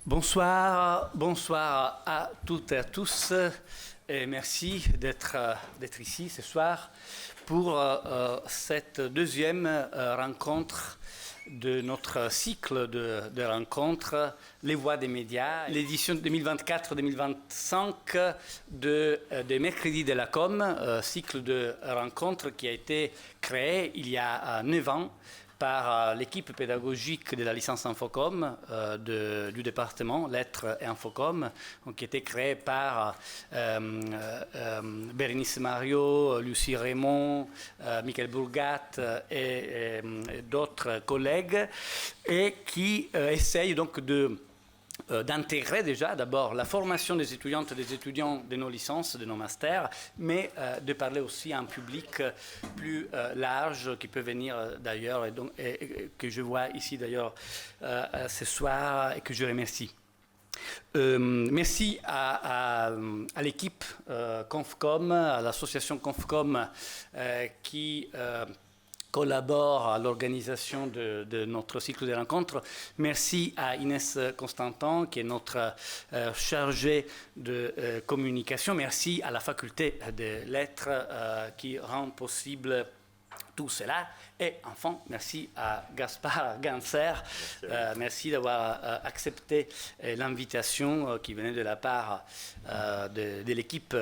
Bonsoir à toutes et à tous et merci d'être ici ce soir pour cette deuxième rencontre de notre cycle de rencontres Les Voix des médias, l'édition 2024-2025 des Mercredis de la Com, cycle de rencontres qui a été créé il y a 9 ans par l'équipe pédagogique de la licence Infocom du département Lettres et Infocom, qui a été créée par Bérénice Mario, Lucie Raymond, Michael Bourgat et d'autres collègues, et qui essaye donc d'intégrer déjà d'abord la formation des étudiantes et des étudiants de nos licences, de nos masters, mais de parler aussi à un public plus large qui peut venir d'ailleurs et que je vois ici d'ailleurs ce soir et que je remercie. Merci à l'équipe Confcom, à l'association Confcom qui collabore à l'organisation de notre cycle de rencontres. Merci à Inès Constantin, qui est notre chargée de communication. Merci à la faculté des lettres qui rend possible tout cela. Et enfin, merci à Gaspard Ganser. Merci d'avoir accepté l'invitation qui venait de la part de l'équipe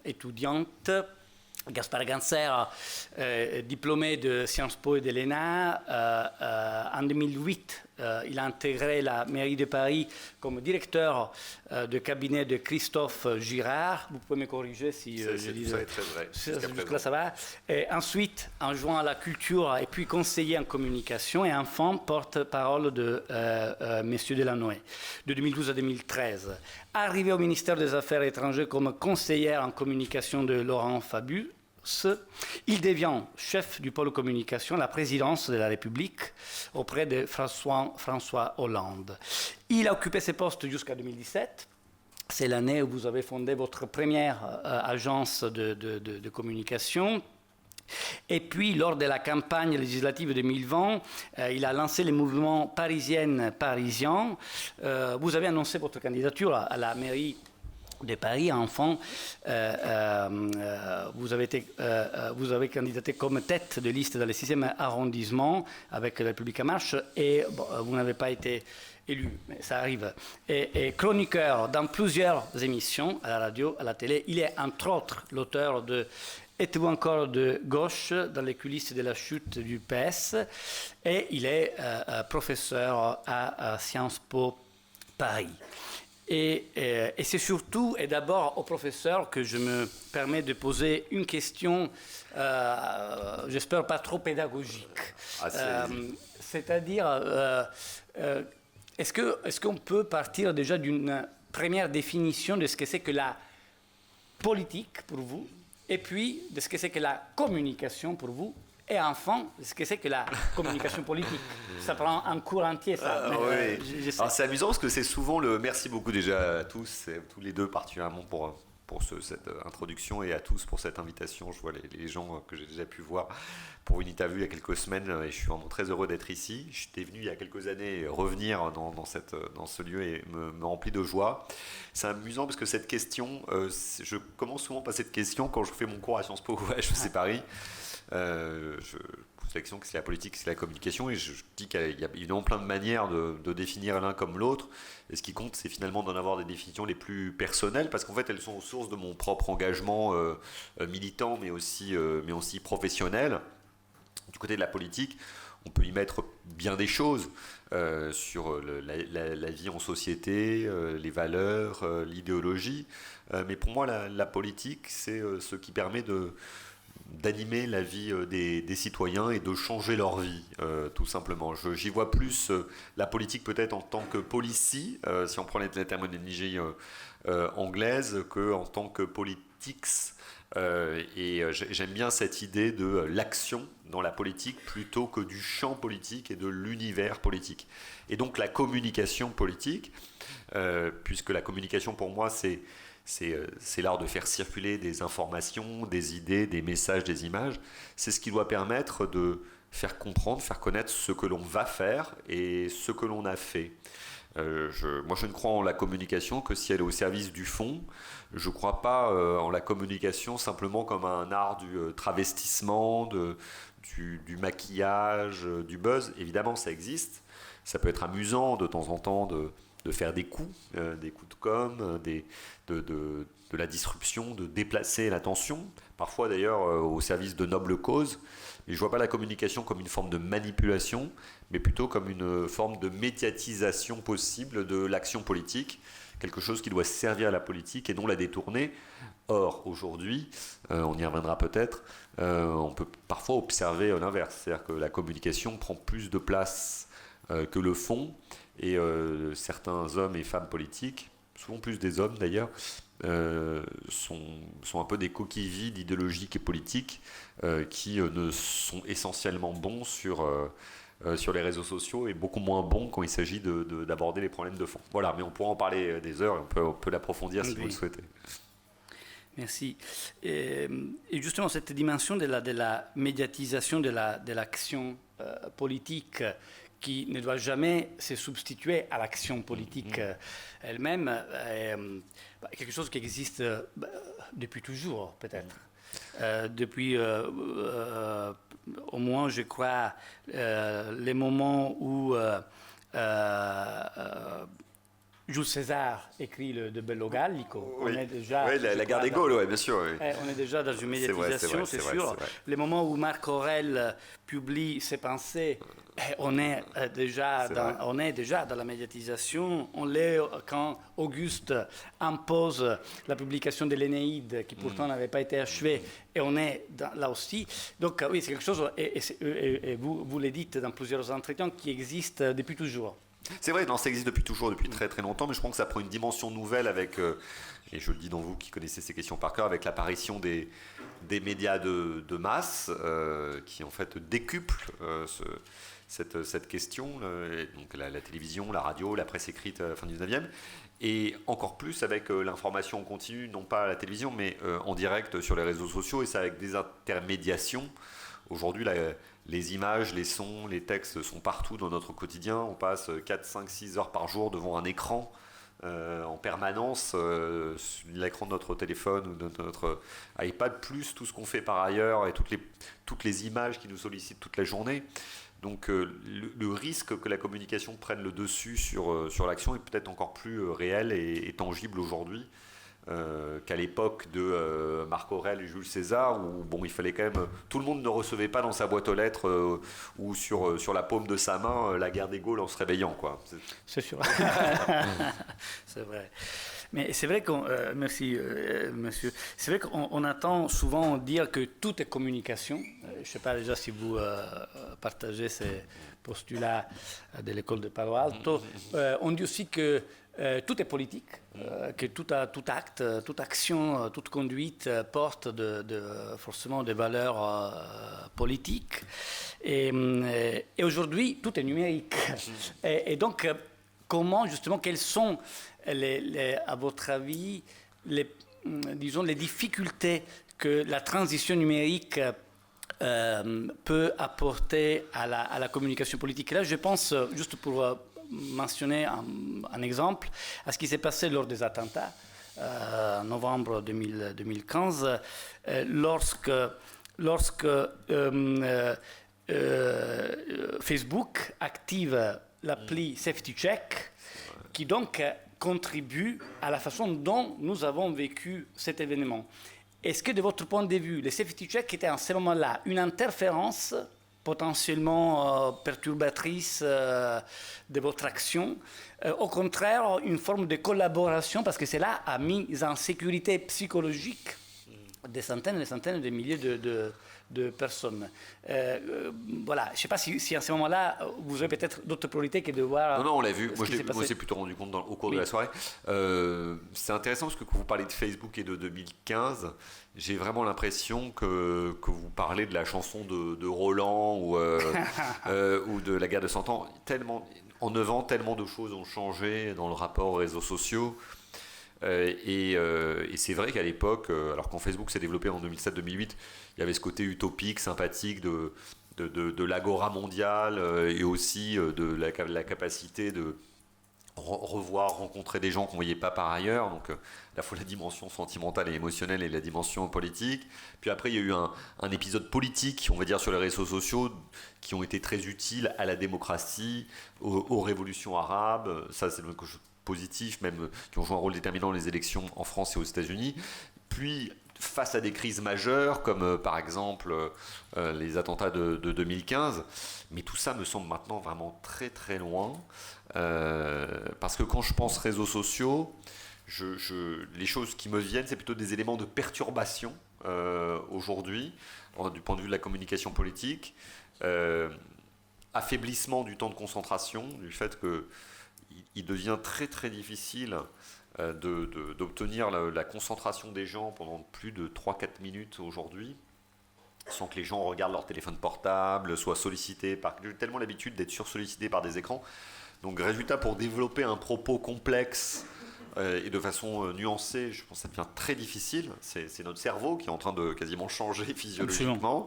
étudiante. Gaspard Ganser, diplômé de Sciences Po et de l'ENA, en 2008, il a intégré la mairie de Paris comme directeur de cabinet de Christophe Girard. Vous pouvez me corriger si je dis... Ça est très vrai. Jusque-là, ça va. Et ensuite, en jouant à la culture et puis conseiller en communication, et enfin, porte-parole de Messieurs Delanoë, de 2012 à 2013. Arrivé au ministère des Affaires étrangères comme conseillère en communication de Laurent Fabius, il devient chef du pôle communication à la présidence de la République auprès de François Hollande. Il a occupé ce poste jusqu'à 2017. C'est l'année où vous avez fondé votre première agence de communication. Et puis, lors de la campagne législative 2020, il a lancé le mouvement Parisienne Parisien. Vous avez annoncé votre candidature à la mairie de Paris. Enfin, vous avez candidaté comme tête de liste dans le 6e arrondissement avec la République en marche et vous n'avez pas été élu, mais ça arrive. Et chroniqueur dans plusieurs émissions, à la radio, à la télé. Il est entre autres l'auteur de Êtes-vous encore de gauche dans les coulisses de la chute du PS, et il est professeur à Sciences Po Paris. Et c'est surtout et d'abord au professeur que je me permets de poser une question, j'espère pas trop pédagogique. C'est-à-dire, est-ce qu'on peut partir déjà d'une première définition de ce que c'est que la politique pour vous, et puis de ce que c'est que la communication pour vous, et enfin, ce que c'est que la communication politique. Ça prend un cours entier, ça. Oui. Alors, c'est amusant parce que c'est souvent le... Merci beaucoup déjà à tous, et tous les deux particulièrement pour cette introduction, et à tous pour cette invitation. Je vois les gens que j'ai déjà pu voir pour une interview il y a quelques semaines, et je suis vraiment très heureux d'être ici. J'étais venu il y a quelques années revenir dans ce lieu et me remplit de joie. C'est amusant parce que cette question, je commence souvent par cette question quand je fais mon cours à Sciences Po HEC Paris. Je pose la question que c'est la politique, c'est la communication, et je dis qu'il y a évidemment plein de manières de définir l'un comme l'autre, et ce qui compte c'est finalement d'en avoir des définitions les plus personnelles, parce qu'en fait elles sont aux sources de mon propre engagement militant mais aussi professionnel. Du côté de la politique, on peut y mettre bien des choses sur la vie en société, les valeurs, l'idéologie, mais pour moi la politique c'est ce qui permet d'animer la vie des citoyens et de changer leur vie, tout simplement. J'y vois plus la politique peut-être en tant que policy, si on prend la terminologie anglaise, qu'en tant que politics. Et j'aime bien cette idée de l'action dans la politique plutôt que du champ politique et de l'univers politique. Et donc la communication politique, puisque la communication pour moi c'est l'art de faire circuler des informations, des idées, des messages, des images. C'est ce qui doit permettre de faire comprendre, faire connaître ce que l'on va faire et ce que l'on a fait. Moi, je ne crois en la communication que si elle est au service du fond. Je ne crois pas en la communication simplement comme un art du travestissement, du maquillage, du buzz. Évidemment, ça existe. Ça peut être amusant de temps en temps de faire des coups de com', de la disruption, de déplacer l'attention, parfois d'ailleurs au service de nobles causes. Et je ne vois pas la communication comme une forme de manipulation, mais plutôt comme une forme de médiatisation possible de l'action politique, quelque chose qui doit servir à la politique et non la détourner. Or, aujourd'hui, on y reviendra peut-être, on peut parfois observer l'inverse, c'est-à-dire que la communication prend plus de place que le fond, et certains hommes et femmes politiques, souvent plus des hommes d'ailleurs, sont un peu des coquilles vides idéologiques et politiques qui ne sont essentiellement bons sur les réseaux sociaux et beaucoup moins bons quand il s'agit d'aborder les problèmes de fond. Voilà, mais on pourra en parler des heures, on peut l'approfondir si vous le souhaitez. Merci. Et justement, cette dimension de la médiatisation de l'action politique qui ne doit jamais se substituer à l'action politique elle-même, quelque chose qui existe depuis toujours, peut-être. Depuis au moins, je crois, les moments où Jules César écrit le De Bello Gallico. Oui, on est déjà, la guerre des Gaules, oui, bien sûr. Oui. On est déjà dans une médiatisation, c'est sûr. Les moments où Marc Aurèle publie ses pensées, on est déjà dans la médiatisation. On l'est quand Auguste impose la publication de l'Énéide, qui pourtant n'avait pas été achevée, et on est là aussi. Donc oui, c'est quelque chose, et vous le dites dans plusieurs entretiens, qui existe depuis toujours. C'est vrai, non, ça existe depuis toujours, depuis très très longtemps, mais je crois que ça prend une dimension nouvelle avec, et je le dis dans vous qui connaissez ces questions par cœur, avec l'apparition des médias de masse qui en fait décuplent cette question, donc la télévision, la radio, la presse écrite fin du 19e, et encore plus avec l'information en continu, non pas à la télévision, mais en direct sur les réseaux sociaux, et ça avec des intermédiations. Aujourd'hui, les images, les sons, les textes sont partout dans notre quotidien. On passe 4, 5, 6 heures par jour devant un écran en permanence, l'écran de notre téléphone ou de notre iPad, plus tout ce qu'on fait par ailleurs et toutes les images qui nous sollicitent toute la journée. Donc le risque que la communication prenne le dessus sur l'action est peut-être encore plus réel et tangible aujourd'hui. Qu'à l'époque de Marc Aurèle et Jules César, où bon, il fallait quand même, tout le monde ne recevait pas dans sa boîte aux lettres ou sur la paume de sa main la guerre des Gaules en se réveillant, quoi. C'est sûr. C'est vrai. Mais c'est vrai qu'on, merci monsieur, c'est vrai qu'on entend souvent dire que tout est communication. Je ne sais pas déjà si vous partagez ces postulats de l'école de Palo Alto. On dit aussi que tout est politique, que tout acte, toute action, toute conduite porte forcément des valeurs politiques. Et aujourd'hui, tout est numérique. Et donc, comment, justement, quelles sont, à votre avis, disons, les difficultés que la transition numérique peut apporter à la communication politique? Et là, je pense, juste pour mentionner un exemple, à ce qui s'est passé lors des attentats en novembre 2015, lorsque Facebook active l'appli Safety Check, qui donc contribue à la façon dont nous avons vécu cet événement. Est-ce que de votre point de vue, les Safety Check étaient à ce moment-là une interférence potentiellement perturbatrice de votre action, au contraire, une forme de collaboration, parce que cela a mis en sécurité psychologique des centaines et des centaines de milliers de personnes. Voilà, je ne sais pas si à ce moment-là, vous avez peut-être d'autres priorités que de voir... Non, on l'a vu. Moi, je m'en plutôt rendu compte au cours de la soirée. C'est intéressant parce que quand vous parlez de Facebook et de 2015, j'ai vraiment l'impression que vous parlez de la chanson de Roland ou de la guerre de 100 ans. En 9 ans, tellement de choses ont changé dans le rapport aux réseaux sociaux. Et c'est vrai qu'à l'époque, alors quand Facebook s'est développé en 2007-2008, il y avait ce côté utopique, sympathique de l'agora mondiale et aussi de la capacité de revoir, rencontrer des gens qu'on ne voyait pas par ailleurs, donc à la fois la dimension sentimentale et émotionnelle et la dimension politique. Puis après, il y a eu un épisode politique, on va dire, sur les réseaux sociaux, qui ont été très utiles à la démocratie, aux révolutions arabes, ça c'est quelque chose de positif, même qui ont joué un rôle déterminant dans les élections en France et aux États-Unis. Puis, face à des crises majeures, comme par exemple les attentats de 2015, mais tout ça me semble maintenant vraiment très très loin, parce que quand je pense réseaux sociaux, les choses qui me viennent, c'est plutôt des éléments de perturbation aujourd'hui, du point de vue de la communication politique, affaiblissement du temps de concentration, du fait qu'il devient très très difficile d'obtenir la concentration des gens pendant plus de 3-4 minutes aujourd'hui, sans que les gens regardent leur téléphone portable, soient sollicités j'ai tellement l'habitude d'être sursollicité par des écrans. Donc résultat, pour développer un propos complexe et de façon nuancée, je pense que ça devient très difficile. C'est notre cerveau qui est en train de quasiment changer physiologiquement.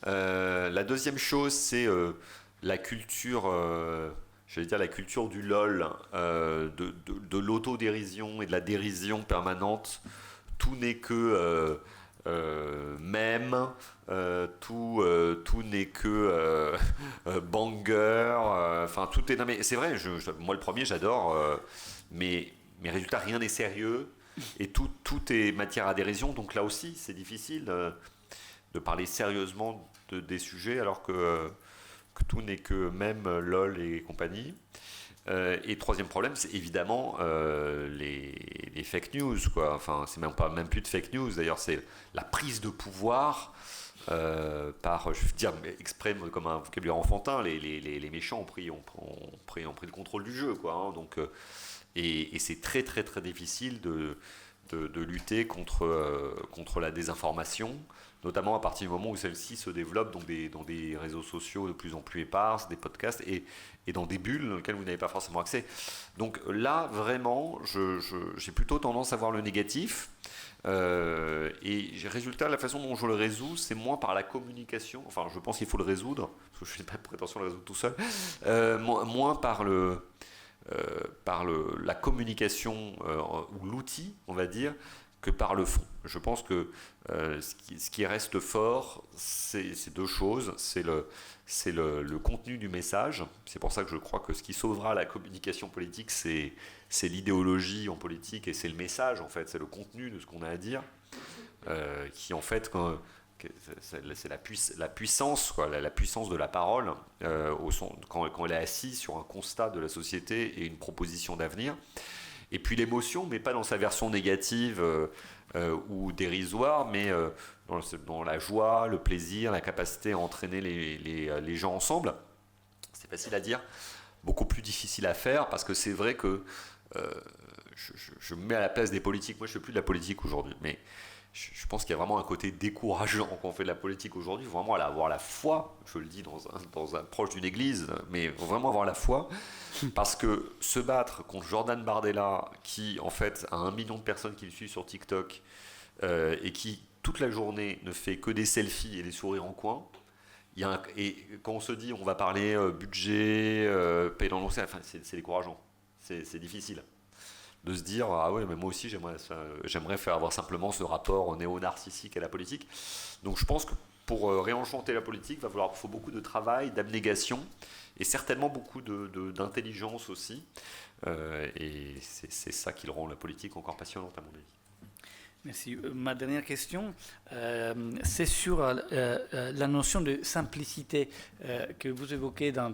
La deuxième chose, c'est la culture... j'allais dire la culture du LOL, de l'autodérision et de la dérision permanente. Tout n'est que mème, tout n'est que banger, enfin tout est... Non mais c'est vrai, moi le premier j'adore, mais résultat rien n'est sérieux et tout est matière à dérision, donc là aussi c'est difficile de parler sérieusement des sujets alors que tout n'est que même LOL et compagnie. Et troisième problème, c'est évidemment les fake news, quoi. Enfin, c'est même plus de fake news. D'ailleurs, c'est la prise de pouvoir par, je veux dire, exprès comme un vocabulaire enfantin. Les méchants ont pris le contrôle du jeu, quoi. Hein. Donc, et c'est très très très difficile de lutter contre la désinformation, notamment à partir du moment où celle-ci se développe dans des réseaux sociaux de plus en plus épars, des podcasts, et dans des bulles dans lesquelles vous n'avez pas forcément accès. Donc là, vraiment, j'ai plutôt tendance à voir le négatif. Et résultat, la façon dont je le résous, c'est moins par la communication. Enfin, je pense qu'il faut le résoudre, parce que je n'ai pas de prétention à le résoudre tout seul. Moins par la communication ou l'outil, on va dire, que par le fond. Je pense que ce qui reste fort, c'est deux choses. C'est le contenu du message. C'est pour ça que je crois que ce qui sauvera la communication politique, c'est l'idéologie en politique et c'est le message, en fait. C'est le contenu de ce qu'on a à dire qui, en fait, c'est la puissance, quoi, la puissance de la parole quand elle est assise sur un constat de la société et une proposition d'avenir. Et puis l'émotion, mais pas dans sa version négative ou dérisoire, mais dans la joie, le plaisir, la capacité à entraîner les gens ensemble. C'est facile à dire, beaucoup plus difficile à faire, parce que c'est vrai que je me mets à la place des politiques. Moi, je ne fais plus de la politique aujourd'hui, mais je pense qu'il y a vraiment un côté décourageant quand on fait de la politique aujourd'hui. Il faut vraiment avoir la foi, je le dis dans un proche d'une église, mais il faut vraiment avoir la foi, parce que se battre contre Jordan Bardella, qui en fait a 1 million de personnes qui le suivent sur TikTok, et qui toute la journée ne fait que des selfies et des sourires en coin, et quand on se dit on va parler budget, payer dans l'oncé, enfin, c'est décourageant, c'est difficile de se dire ah ouais mais moi aussi j'aimerais faire avoir simplement ce rapport néo-narcissique à la politique. Donc je pense que pour réenchanter la politique, il faut beaucoup de travail, d'abnégation et certainement beaucoup d'intelligence aussi. Et c'est ça qui rend la politique encore passionnante à mon avis. Merci. Ma dernière question, c'est sur la notion de simplicité que vous évoquez dans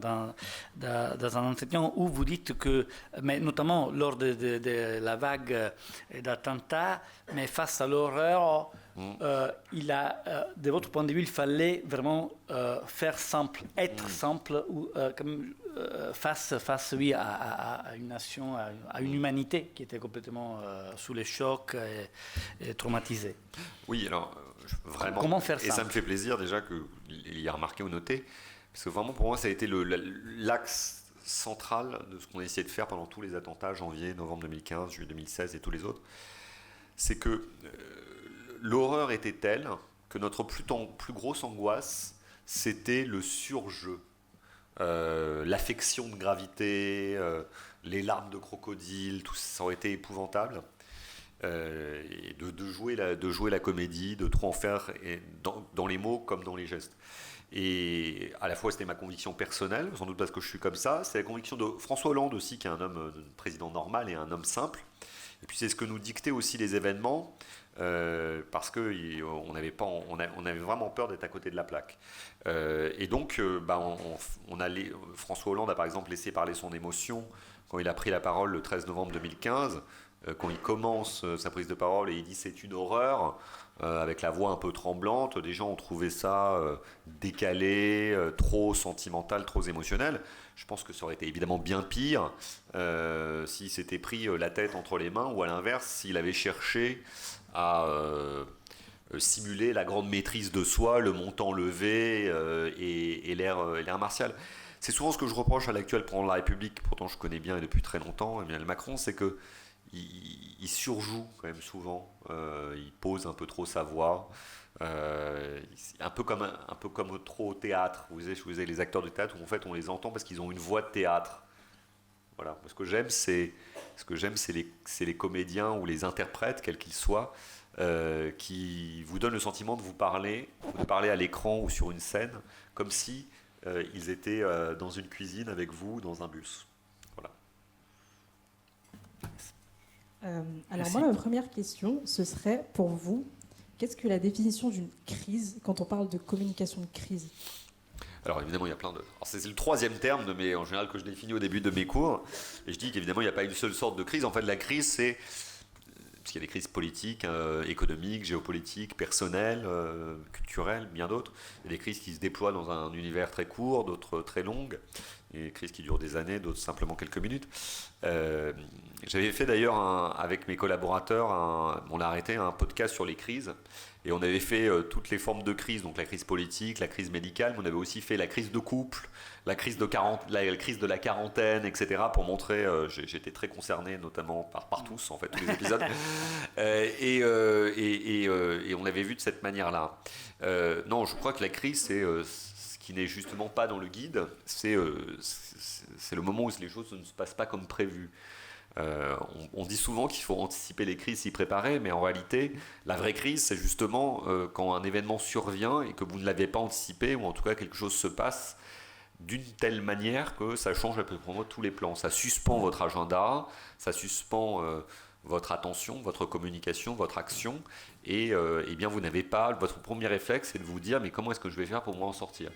un entretien où vous dites que, mais notamment lors de la vague d'attentats, mais face à l'horreur, de votre point de vue, il fallait vraiment faire simple, être simple, ou face oui, à une nation, à une humanité qui était complètement sous les chocs et traumatisée. Oui, alors vraiment. Comment faire ça? Et ça me fait plaisir déjà qu'il y ait remarqué ou noté, parce que vraiment pour moi ça a été l'axe central de ce qu'on a essayé de faire pendant tous les attentats, janvier, novembre 2015, juillet 2016 et tous les autres. C'est que l'horreur était telle que notre plus grosse angoisse, c'était le surjeu. l'affection de gravité, les larmes de crocodile, tout ça aurait été épouvantable. Et de jouer la comédie, de trop en faire dans les mots comme dans les gestes. Et à la fois c'était ma conviction personnelle, sans doute parce que je suis comme ça, c'est la conviction de François Hollande aussi, qui est un homme, un président normal et un homme simple. Et puis c'est ce que nous dictaient aussi les événements, parce qu'on avait vraiment peur d'être à côté de la plaque. Et donc François Hollande a par exemple laissé parler son émotion quand il a pris la parole le 13 novembre 2015, quand il commence sa prise de parole et il dit c'est une horreur, avec la voix un peu tremblante, des gens ont trouvé ça décalé, trop sentimental, trop émotionnel. Je pense que ça aurait été évidemment bien pire s'il s'était pris la tête entre les mains, ou à l'inverse, s'il avait cherché à simuler la grande maîtrise de soi, le menton levé et l'air martial. C'est souvent ce que je reproche à l'actuel président de la République, pourtant je connais bien et depuis très longtemps, Emmanuel Macron, c'est que il surjoue quand même souvent, il pose un peu trop sa voix, un peu comme trop au théâtre. Vous savez, les acteurs de théâtre où en fait on les entend parce qu'ils ont une voix de théâtre. Voilà. Ce que j'aime, c'est les comédiens ou les interprètes, quels qu'ils soient, qui vous donnent le sentiment de parler à l'écran ou sur une scène, comme si ils étaient dans une cuisine avec vous, dans un bus. Voilà. Alors moi, ma première question, ce serait pour vous, qu'est-ce que la définition d'une crise quand on parle de communication de crise? Alors évidemment, il y a plein de... Alors, c'est le troisième terme en général que je définis au début de mes cours. Et je dis qu'évidemment, il n'y a pas une seule sorte de crise. En fait, la crise, c'est... Parce qu'il y a des crises politiques, économiques, géopolitiques, personnelles, culturelles, bien d'autres. Il y a des crises qui se déploient dans un univers très court, d'autres très longues. Et des crises qui durent des années, d'autres simplement quelques minutes. J'avais fait d'ailleurs, avec mes collaborateurs, on a arrêté un podcast sur les crises. Et on avait fait toutes les formes de crise, donc la crise politique, la crise médicale, mais on avait aussi fait la crise de couple, la crise de la quarantaine, etc. pour montrer, j'étais très concerné notamment par tous, en fait, tous les épisodes. Et on avait vu de cette manière-là. Non, je crois que la crise, c'est ce qui n'est justement pas dans le guide, c'est le moment où les choses ne se passent pas comme prévu. On dit souvent qu'il faut anticiper les crises, s'y préparer, mais en réalité, la vraie crise, c'est justement quand un événement survient et que vous ne l'avez pas anticipé, ou en tout cas quelque chose se passe d'une telle manière que ça change à peu près tous les plans. Ça suspend votre agenda, ça suspend votre attention, votre communication, votre action, et bien vous n'avez pas, votre premier réflexe, c'est de vous dire, mais comment est-ce que je vais faire pour m'en sortir ?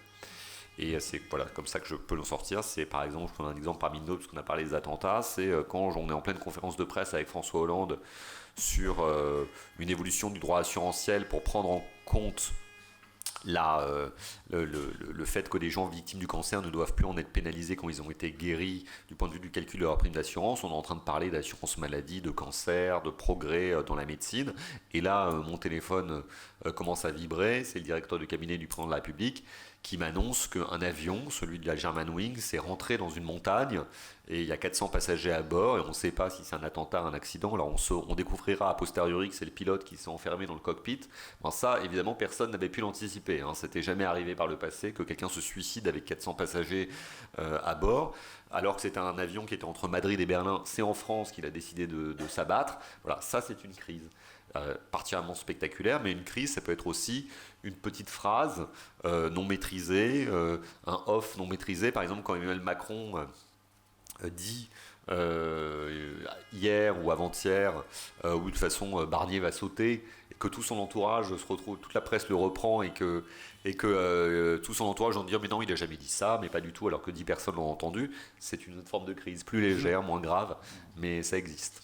Et c'est comme ça que je peux l'en sortir. C'est par exemple, je prends un exemple parmi d'autres, parce qu'on a parlé des attentats, c'est quand on est en pleine conférence de presse avec François Hollande sur une évolution du droit assurantiel pour prendre en compte le fait que des gens victimes du cancer ne doivent plus en être pénalisés quand ils ont été guéris du point de vue du calcul de leur prime d'assurance. On est en train de parler d'assurance maladie, de cancer, de progrès dans la médecine. Et là, mon téléphone commence à vibrer. C'est le directeur de cabinet du président de la République qui m'annonce qu'un avion, celui de la Germanwings, s'est rentré dans une montagne et il y a 400 passagers à bord et on ne sait pas si c'est un attentat, un accident. Alors on découvrira a posteriori que c'est le pilote qui s'est enfermé dans le cockpit. Bon, ça, évidemment, personne n'avait pu l'anticiper. C'était jamais arrivé par le passé que quelqu'un se suicide avec 400 passagers à bord, alors que c'était un avion qui était entre Madrid et Berlin. C'est en France qu'il a décidé de s'abattre. Voilà, ça c'est une crise. Particulièrement spectaculaire, mais une crise, ça peut être aussi une petite phrase non maîtrisée, un off non maîtrisé. Par exemple, quand Emmanuel Macron dit hier ou avant-hier, ou de toute façon Barnier va sauter, et que tout son entourage se retrouve, toute la presse le reprend, et que tout son entourage vont dire mais non, il n'a jamais dit ça, mais pas du tout, alors que 10 personnes l'ont entendu. C'est une autre forme de crise, plus légère, moins grave, mais ça existe.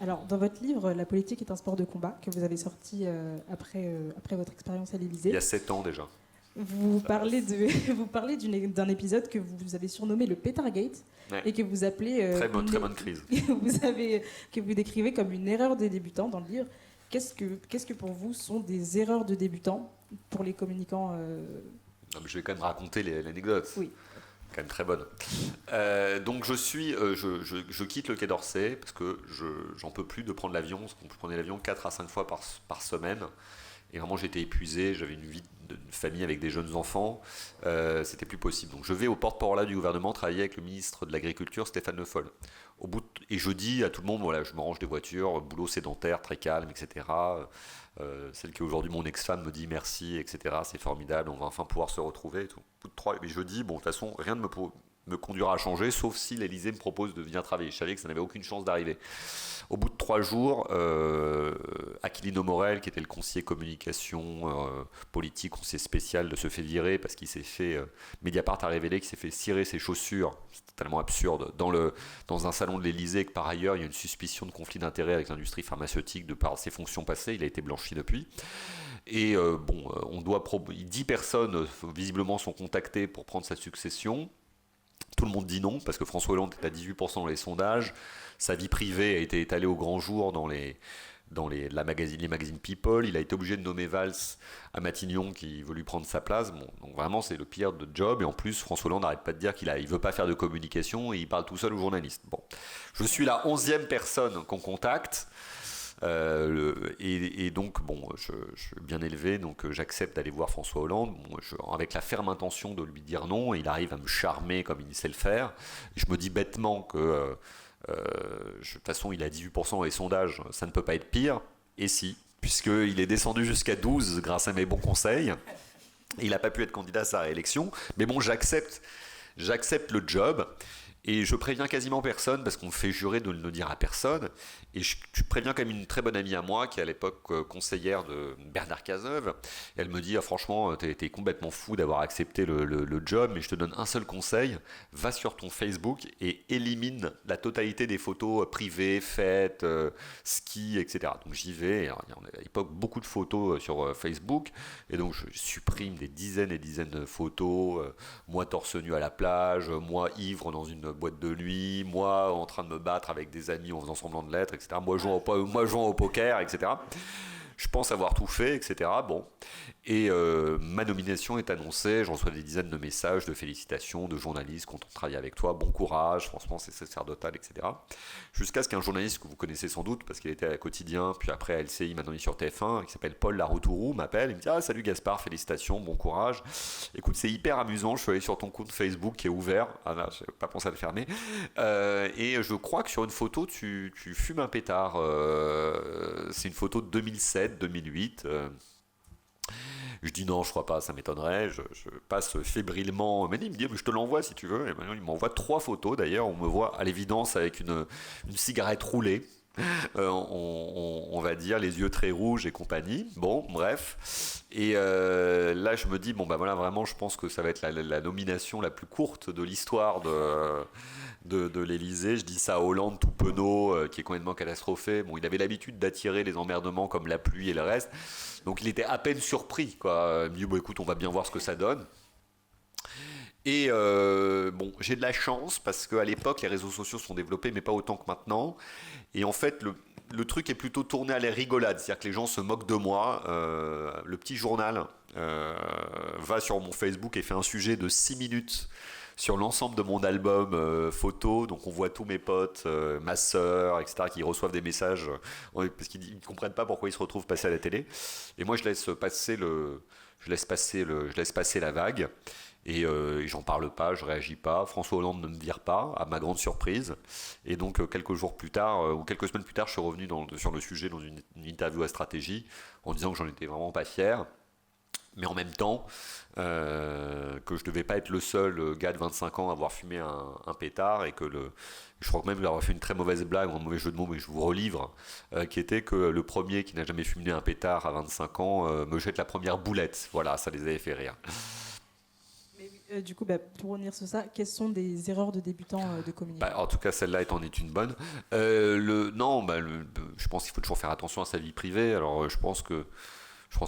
Alors, dans votre livre, La politique est un sport de combat, que vous avez sorti après votre expérience à l'Élysée. Il y a 7 ans déjà. Vous parlez d'un épisode que vous avez surnommé le Petargate, ouais, et que vous appelez... très bonne crise. Que vous décrivez comme une erreur des débutants dans le livre. Qu'est-ce que pour vous sont des erreurs de débutants pour les communicants Non, mais je vais quand même raconter l'anecdote. Oui. Quand même très bonne. Donc je quitte le Quai d'Orsay parce que j'en peux plus de prendre l'avion, parce qu'on prenait l'avion 4 à 5 fois par semaine. Et vraiment, j'étais épuisé, j'avais une vie de famille avec des jeunes enfants, c'était plus possible. Donc je vais au porte-parole du gouvernement travailler avec le ministre de l'Agriculture, Stéphane Le Foll. Et je dis à tout le monde, voilà, je me range des voitures, boulot sédentaire, très calme, etc. Celle qui est aujourd'hui mon ex-femme me dit merci, etc. C'est formidable, on va enfin pouvoir se retrouver. Et tout. Et je dis, bon, de toute façon, rien ne me conduira à changer, sauf si l'Élysée me propose de venir travailler. Je savais que ça n'avait aucune chance d'arriver. Au bout de 3 jours, Aquilino Morel, qui était le conseiller communication politique, conseiller spécial, se fait virer parce qu'il s'est fait... Mediapart a révélé qu'il s'est fait cirer ses chaussures, c'est totalement absurde, dans un salon de l'Élysée, que par ailleurs, il y a une suspicion de conflit d'intérêts avec l'industrie pharmaceutique de par ses fonctions passées, il a été blanchi depuis. Et 10 personnes, visiblement, sont contactées pour prendre sa succession. Tout le monde dit non, parce que François Hollande est à 18% dans les sondages. Sa vie privée a été étalée au grand jour dans les magazines People. Il a été obligé de nommer Valls à Matignon qui veut lui prendre sa place. Bon, donc vraiment, c'est le pire de job. Et en plus, François Hollande n'arrête pas de dire qu'il ne veut pas faire de communication et il parle tout seul aux journalistes. Bon. Je suis la 11e personne qu'on contacte. Et donc, bon, je suis bien élevé, donc j'accepte d'aller voir François Hollande, avec la ferme intention de lui dire non, et il arrive à me charmer comme il sait le faire. Je me dis bêtement que, de toute façon, il a 18% dans les sondages, ça ne peut pas être pire, et si, puisqu'il est descendu jusqu'à 12 grâce à mes bons conseils. Il n'a pas pu être candidat à sa réélection, mais bon, j'accepte le job. Et je préviens quasiment personne parce qu'on me fait jurer de ne le dire à personne. Et je préviens quand même une très bonne amie à moi qui est à l'époque conseillère de Bernard Cazeneuve. Et elle me dit franchement, t'es complètement fou d'avoir accepté le job, mais je te donne un seul conseil, va sur ton Facebook et élimine la totalité des photos privées, fêtes, ski, etc. Donc j'y vais. Alors, il y a à l'époque beaucoup de photos sur Facebook. Et donc je supprime des dizaines et dizaines de photos. Moi torse nu à la plage, moi ivre dans une boîte de nuit, moi en train de me battre avec des amis en faisant semblant de l'être, etc. Moi jouant au poker, etc. Je pense avoir tout fait, etc. Bon. Et ma nomination est annoncée, je reçois des dizaines de messages de félicitations, de journalistes, content de travailler avec toi, bon courage, franchement c'est sacerdotal, etc. Jusqu'à ce qu'un journaliste que vous connaissez sans doute, parce qu'il était à Quotidien, puis après à LCI, maintenant il est sur TF1, qui s'appelle Paul Laroutourou, m'appelle, il me dit « Ah, salut Gaspard, félicitations, bon courage. Écoute, c'est hyper amusant, je suis allé sur ton compte Facebook qui est ouvert, ah là, je n'ai pas pensé à le fermer, et je crois que sur une photo, tu fumes un pétard, c'est une photo de 2007, 2008, je dis non, je crois pas, ça m'étonnerait. Je passe fébrilement. Mais il me dit, je te l'envoie si tu veux. Et maintenant, il m'envoie 3 photos d'ailleurs. On me voit à l'évidence avec une cigarette roulée. On va dire les yeux très rouges et compagnie. Bon, bref. Et là, je me dis, bon, bah voilà, vraiment, je pense que ça va être la nomination la plus courte de l'histoire de l'Élysée. Je dis ça à Hollande, tout penaud, qui est complètement catastrophé. Bon, il avait l'habitude d'attirer les emmerdements comme la pluie et le reste. Donc, il était à peine surpris, quoi. Il me dit, bon, écoute, on va bien voir ce que ça donne. Et bon, j'ai de la chance parce qu'à l'époque, les réseaux sociaux sont développés, mais pas autant que maintenant. Et en fait, le truc est plutôt tourné à la rigolade, c'est-à-dire que les gens se moquent de moi. Le petit journal va sur mon Facebook et fait un sujet de 6 minutes sur l'ensemble de mon album photo. Donc on voit tous mes potes, ma sœur, etc., qui reçoivent des messages parce qu'ils ne comprennent pas pourquoi ils se retrouvent passés à la télé. Et moi, je laisse passer la vague. Et j'en parle pas, je réagis pas. François Hollande ne me vire pas, à ma grande surprise. Et donc quelques jours plus tard, ou quelques semaines plus tard, je suis revenu sur le sujet dans une interview à Stratégie, en disant que j'en étais vraiment pas fier. Mais en même temps, que je devais pas être le seul gars de 25 ans à avoir fumé un pétard, et que je crois que même d'avoir fait une très mauvaise blague, ou un mauvais jeu de mots, mais je vous relivre, qui était que le premier qui n'a jamais fumé un pétard à 25 ans me jette la première boulette. Voilà, ça les avait fait rire. Du coup, pour revenir sur ça, quelles sont des erreurs de débutants de communication ? En tout cas, celle-là est une bonne. Je pense qu'il faut toujours faire attention à sa vie privée. Alors, je pense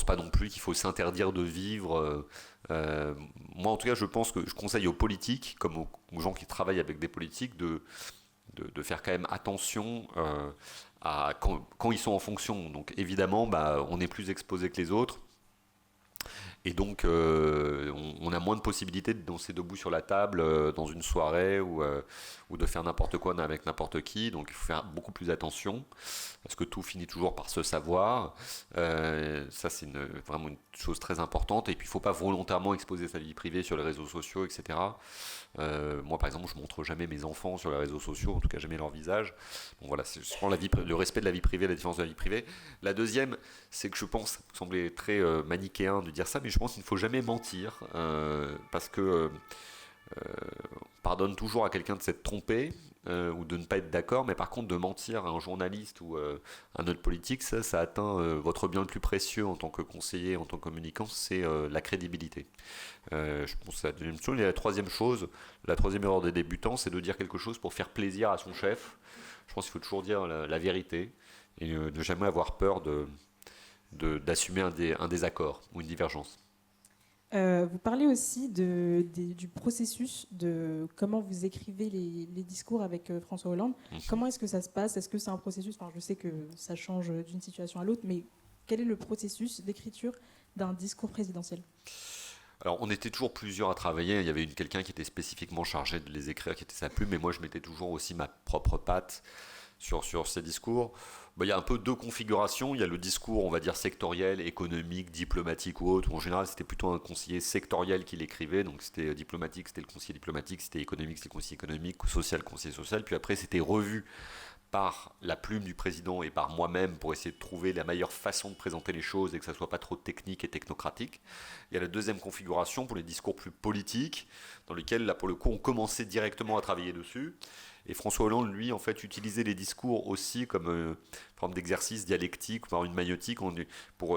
pas non plus qu'il faut s'interdire de vivre. Moi, en tout cas, je pense que je conseille aux politiques, comme aux gens qui travaillent avec des politiques, de faire quand même attention à quand ils sont en fonction. Donc, évidemment, on est plus exposé que les autres. Et donc, on a moins de possibilités de danser debout sur la table dans une soirée ou de faire n'importe quoi avec n'importe qui. Donc, il faut faire beaucoup plus attention parce que tout finit toujours par se savoir. Ça, c'est vraiment une chose très importante. Et puis, il ne faut pas volontairement exposer sa vie privée sur les réseaux sociaux, etc. Moi, par exemple, je ne montre jamais mes enfants sur les réseaux sociaux, en tout cas jamais leur visage. Bon, voilà, c'est souvent le respect de la vie privée, la différence de la vie privée. La deuxième, c'est que je pense, ça me semblait très manichéen de dire ça, mais je pense qu'il ne faut jamais mentir, parce que on pardonne toujours à quelqu'un de s'être trompé ou de ne pas être d'accord, mais par contre de mentir à un journaliste ou à un autre politique, ça atteint votre bien le plus précieux en tant que conseiller, en tant que communicant, c'est la crédibilité. Je pense que c'est la deuxième chose. Et la troisième chose, la troisième erreur des débutants, c'est de dire quelque chose pour faire plaisir à son chef. Je pense qu'il faut toujours dire la vérité et ne jamais avoir peur d'assumer un désaccord ou une divergence. Vous parlez aussi du processus de comment vous écrivez les discours avec François Hollande. Comment est-ce que ça se passe? Est-ce que c'est un processus, enfin, je sais que ça change d'une situation à l'autre, mais quel est le processus d'écriture d'un discours présidentiel? Alors, on était toujours plusieurs à travailler. Il y avait quelqu'un qui était spécifiquement chargé de les écrire, qui était sa plume, mais moi, je mettais toujours aussi ma propre patte sur ces discours. Il y a un peu deux configurations. Il y a le discours, on va dire, sectoriel, économique, diplomatique ou autre. En général, c'était plutôt un conseiller sectoriel qui l'écrivait. Donc, c'était diplomatique, c'était le conseiller diplomatique. C'était économique, c'était le conseiller économique. Social, conseiller social. Puis après, c'était revu par la plume du président et par moi-même pour essayer de trouver la meilleure façon de présenter les choses et que ça ne soit pas trop technique et technocratique. Il y a la deuxième configuration pour les discours plus politiques, dans lesquels, là, pour le coup, on commençait directement à travailler dessus. Et François Hollande, lui, en fait, utilisait les discours aussi comme forme d'exercice dialectique, par une maïotique.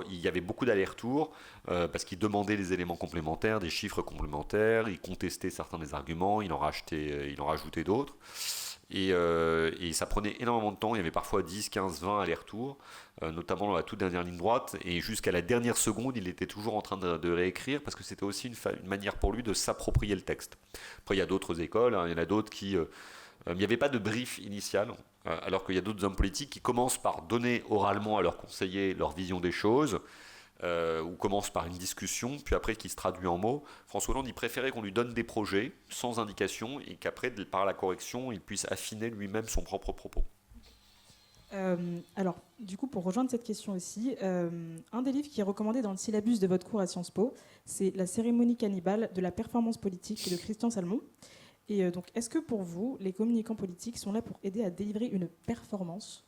Il y avait beaucoup d'allers-retours parce qu'il demandait des éléments complémentaires, des chiffres complémentaires, il contestait certains des arguments, il en rajoutait d'autres. Et ça prenait énormément de temps, il y avait parfois 10, 15, 20 allers-retours, notamment dans la toute dernière ligne droite, et jusqu'à la dernière seconde, il était toujours en train de réécrire, parce que c'était aussi une manière pour lui de s'approprier le texte. Après, il y a d'autres écoles, hein, il y en a d'autres qui... il n'y avait pas de brief initial, alors qu'il y a d'autres hommes politiques qui commencent par donner oralement à leurs conseillers leur vision des choses, ou commence par une discussion, puis après qui se traduit en mots. François Hollande, il préférait qu'on lui donne des projets sans indication et qu'après, par la correction, il puisse affiner lui-même son propre propos. Alors, du coup, pour rejoindre cette question aussi, un des livres qui est recommandé dans le syllabus de votre cours à Sciences Po, c'est La cérémonie cannibale de la performance politique de Christian Salmon. Et donc, est-ce que pour vous, les communicants politiques sont là pour aider à délivrer une performance ?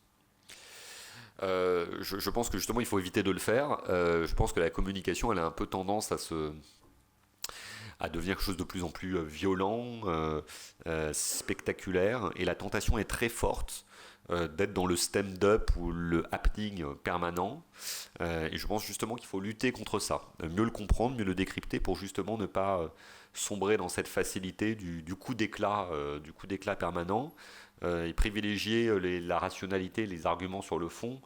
Je pense que justement il faut éviter de le faire. Je pense que la communication elle a un peu tendance à devenir quelque chose de plus en plus violent, spectaculaire, et la tentation est très forte d'être dans le stand-up ou le happening permanent. Et je pense justement qu'il faut lutter contre ça, mieux le comprendre, mieux le décrypter pour justement ne pas sombrer dans cette facilité du coup d'éclat permanent. Et privilégier la rationalité, les arguments sur le fond,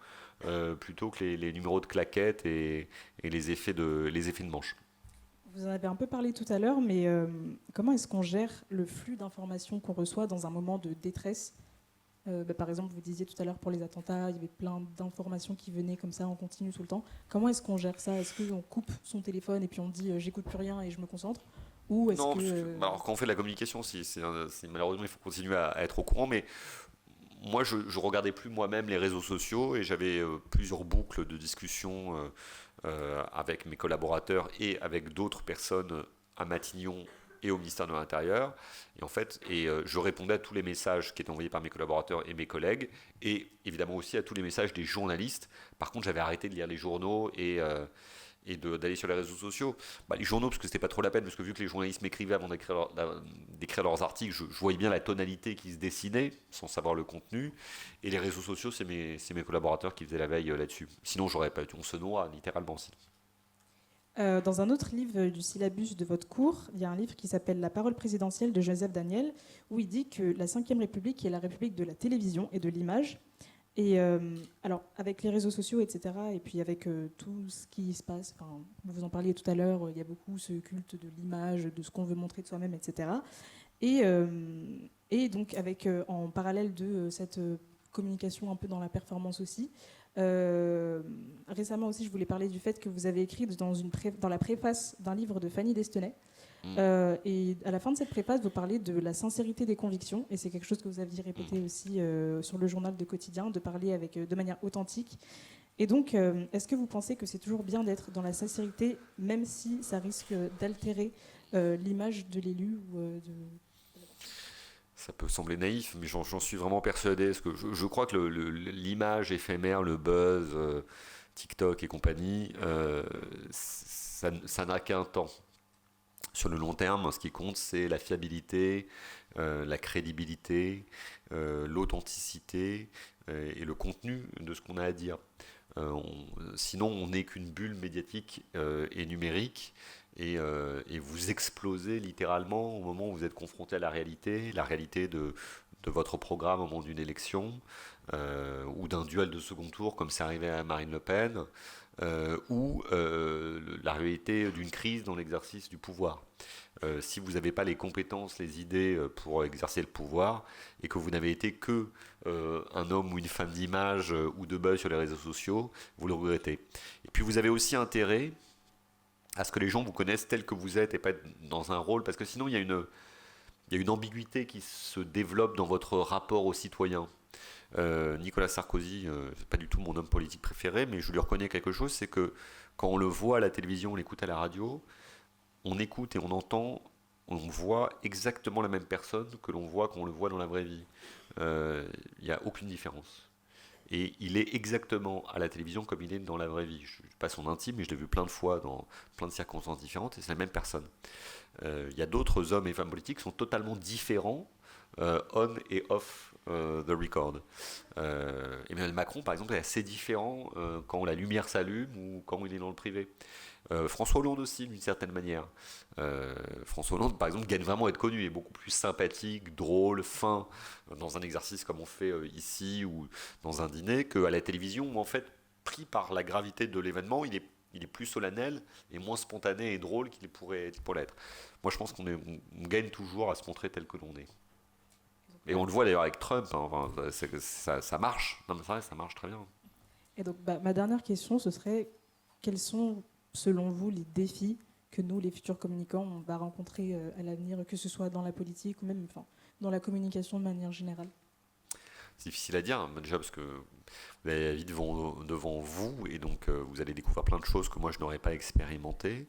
plutôt que les numéros de claquettes et les effets de manche. Vous en avez un peu parlé tout à l'heure, mais comment est-ce qu'on gère le flux d'informations qu'on reçoit dans un moment de détresse ? Par exemple, vous disiez tout à l'heure pour les attentats, il y avait plein d'informations qui venaient comme ça en continu tout le temps. Comment est-ce qu'on gère ça ? Est-ce qu'on coupe son téléphone et puis on dit j'écoute plus rien et je me concentre ? Ou est-ce non, que... alors quand on fait de la communication, malheureusement il faut continuer à être au courant, mais moi je regardais plus moi-même les réseaux sociaux et j'avais plusieurs boucles de discussion avec mes collaborateurs et avec d'autres personnes à Matignon et au ministère de l'Intérieur. Et en fait, je répondais à tous les messages qui étaient envoyés par mes collaborateurs et mes collègues, et évidemment aussi à tous les messages des journalistes. Par contre, j'avais arrêté de lire les journaux et d'aller sur les réseaux sociaux. Les journaux, parce que c'était pas trop la peine, parce que vu que les journalistes m'écrivaient avant d'écrire leurs articles, je voyais bien la tonalité qui se dessinait, sans savoir le contenu. Et les réseaux sociaux, c'est mes collaborateurs qui faisaient la veille là-dessus. Sinon, j'aurais pas eu. On se noie littéralement. Sinon. Dans un autre livre du syllabus de votre cours, il y a un livre qui s'appelle La parole présidentielle de Joseph Daniel, où il dit que la Ve République est la République de la télévision et de l'image. Et alors, avec les réseaux sociaux, etc., et puis avec tout ce qui se passe, vous en parliez tout à l'heure, il y a beaucoup ce culte de l'image, de ce qu'on veut montrer de soi-même, etc. Et donc, avec en parallèle de cette communication un peu dans la performance aussi. Récemment aussi, je voulais parler du fait que vous avez écrit dans la préface d'un livre de Fanny Destenay. Et à la fin de cette préface, vous parlez de la sincérité des convictions, et c'est quelque chose que vous aviez répété aussi sur le journal de quotidien, de parler de manière authentique. Et donc, est-ce que vous pensez que c'est toujours bien d'être dans la sincérité, même si ça risque d'altérer l'image de l'élu Ça peut sembler naïf, mais j'en suis vraiment persuadé. Parce que je crois que l'image éphémère, le buzz, TikTok et compagnie, ça n'a qu'un temps. Sur le long terme, ce qui compte, c'est la fiabilité, la crédibilité, l'authenticité et le contenu de ce qu'on a à dire. Sinon, on n'est qu'une bulle médiatique et numérique, et vous explosez littéralement au moment où vous êtes confronté à la réalité de votre programme au moment d'une élection, ou d'un duel de second tour, comme c'est arrivé à Marine Le Pen, ou la réalité d'une crise dans l'exercice du pouvoir. Si vous n'avez pas les compétences, les idées pour exercer le pouvoir, et que vous n'avez été que un homme ou une femme d'image ou de buzz sur les réseaux sociaux, vous le regrettez. Et puis vous avez aussi intérêt à ce que les gens vous connaissent tel que vous êtes et pas être dans un rôle, parce que sinon il y a une ambiguïté qui se développe dans votre rapport aux citoyens. Nicolas Sarkozy, c'est pas du tout mon homme politique préféré, mais je lui reconnais quelque chose, c'est que quand on le voit à la télévision, on l'écoute à la radio, on écoute et on entend, on voit exactement la même personne que l'on voit quand on le voit dans la vraie vie. Il n'y a aucune différence. Et il est exactement à la télévision comme il est dans la vraie vie. Je ne suis pas son intime, mais je l'ai vu plein de fois dans plein de circonstances différentes, et c'est la même personne. Il y a d'autres hommes et femmes politiques qui sont totalement différents, on et off the record. Emmanuel Macron, par exemple, est assez différent quand la lumière s'allume ou quand il est dans le privé. François Hollande aussi, d'une certaine manière. François Hollande, par exemple, gagne vraiment à être connu. Il est beaucoup plus sympathique, drôle, fin dans un exercice comme on fait ici ou dans un dîner qu'à la télévision, où en fait, pris par la gravité de l'événement, il est plus solennel et moins spontané et drôle qu'il pourrait l'être. Moi, je pense qu'on gagne toujours à se montrer tel que l'on est. Et on le voit d'ailleurs avec Trump, hein, enfin, ça marche. Non, mais c'est vrai, ça marche très bien. Et donc, ma dernière question, ce serait quels sont, selon vous, les défis que nous, les futurs communicants, on va rencontrer à l'avenir, que ce soit dans la politique ou même dans la communication de manière générale? C'est difficile à dire, déjà parce que vous avez la vie devant vous, et donc vous allez découvrir plein de choses que moi je n'aurais pas expérimentées.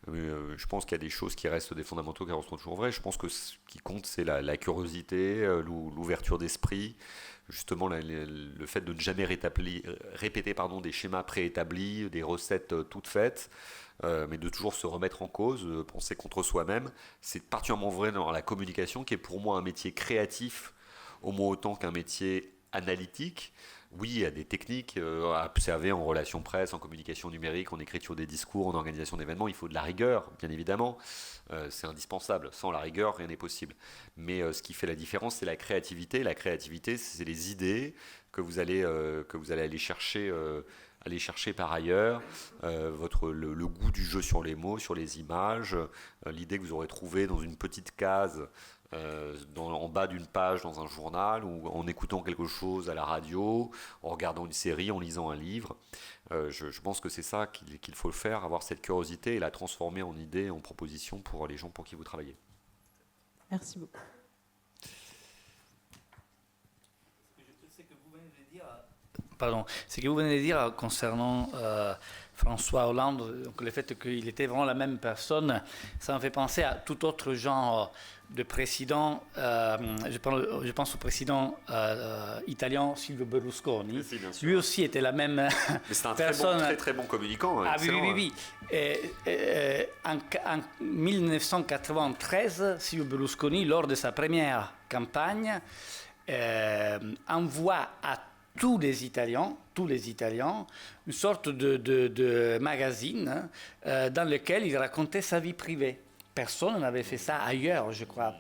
Je pense qu'il y a des choses qui restent des fondamentaux qui resteront toujours vrais. Je pense que ce qui compte, c'est la curiosité, l'ouverture d'esprit, justement le fait de ne jamais répéter des schémas préétablis, des recettes toutes faites, mais de toujours se remettre en cause, de penser contre soi-même. C'est particulièrement vrai dans la communication, qui est pour moi un métier créatif, au moins autant qu'un métier analytique. Oui, il y a des techniques à observer en relations presse, en communication numérique, en écriture des discours, en organisation d'événements. Il faut de la rigueur, bien évidemment. C'est indispensable. Sans la rigueur, rien n'est possible. Mais ce qui fait la différence, c'est la créativité. La créativité, c'est les idées que vous allez aller chercher par ailleurs, le goût du jeu sur les mots, sur les images, l'idée que vous aurez trouvée dans une petite case, en bas d'une page dans un journal, ou en écoutant quelque chose à la radio, en regardant une série, en lisant un livre. Je pense que c'est ça qu'il faut faire, avoir cette curiosité et la transformer en idée, en proposition pour les gens pour qui vous travaillez. Merci beaucoup. Ce que vous venez de dire concernant François Hollande, donc le fait qu'il était vraiment la même personne, ça me fait penser à tout autre genre de président. Je pense au président italien Silvio Berlusconi. Si, lui aussi était la même Mais c'est un personne. très bon communicant. Ah oui. En 1993, Silvio Berlusconi, lors de sa première campagne, envoie à tous les Italiens, une sorte de magazine dans lequel il racontait sa vie privée. Personne n'avait fait ça ailleurs, je crois,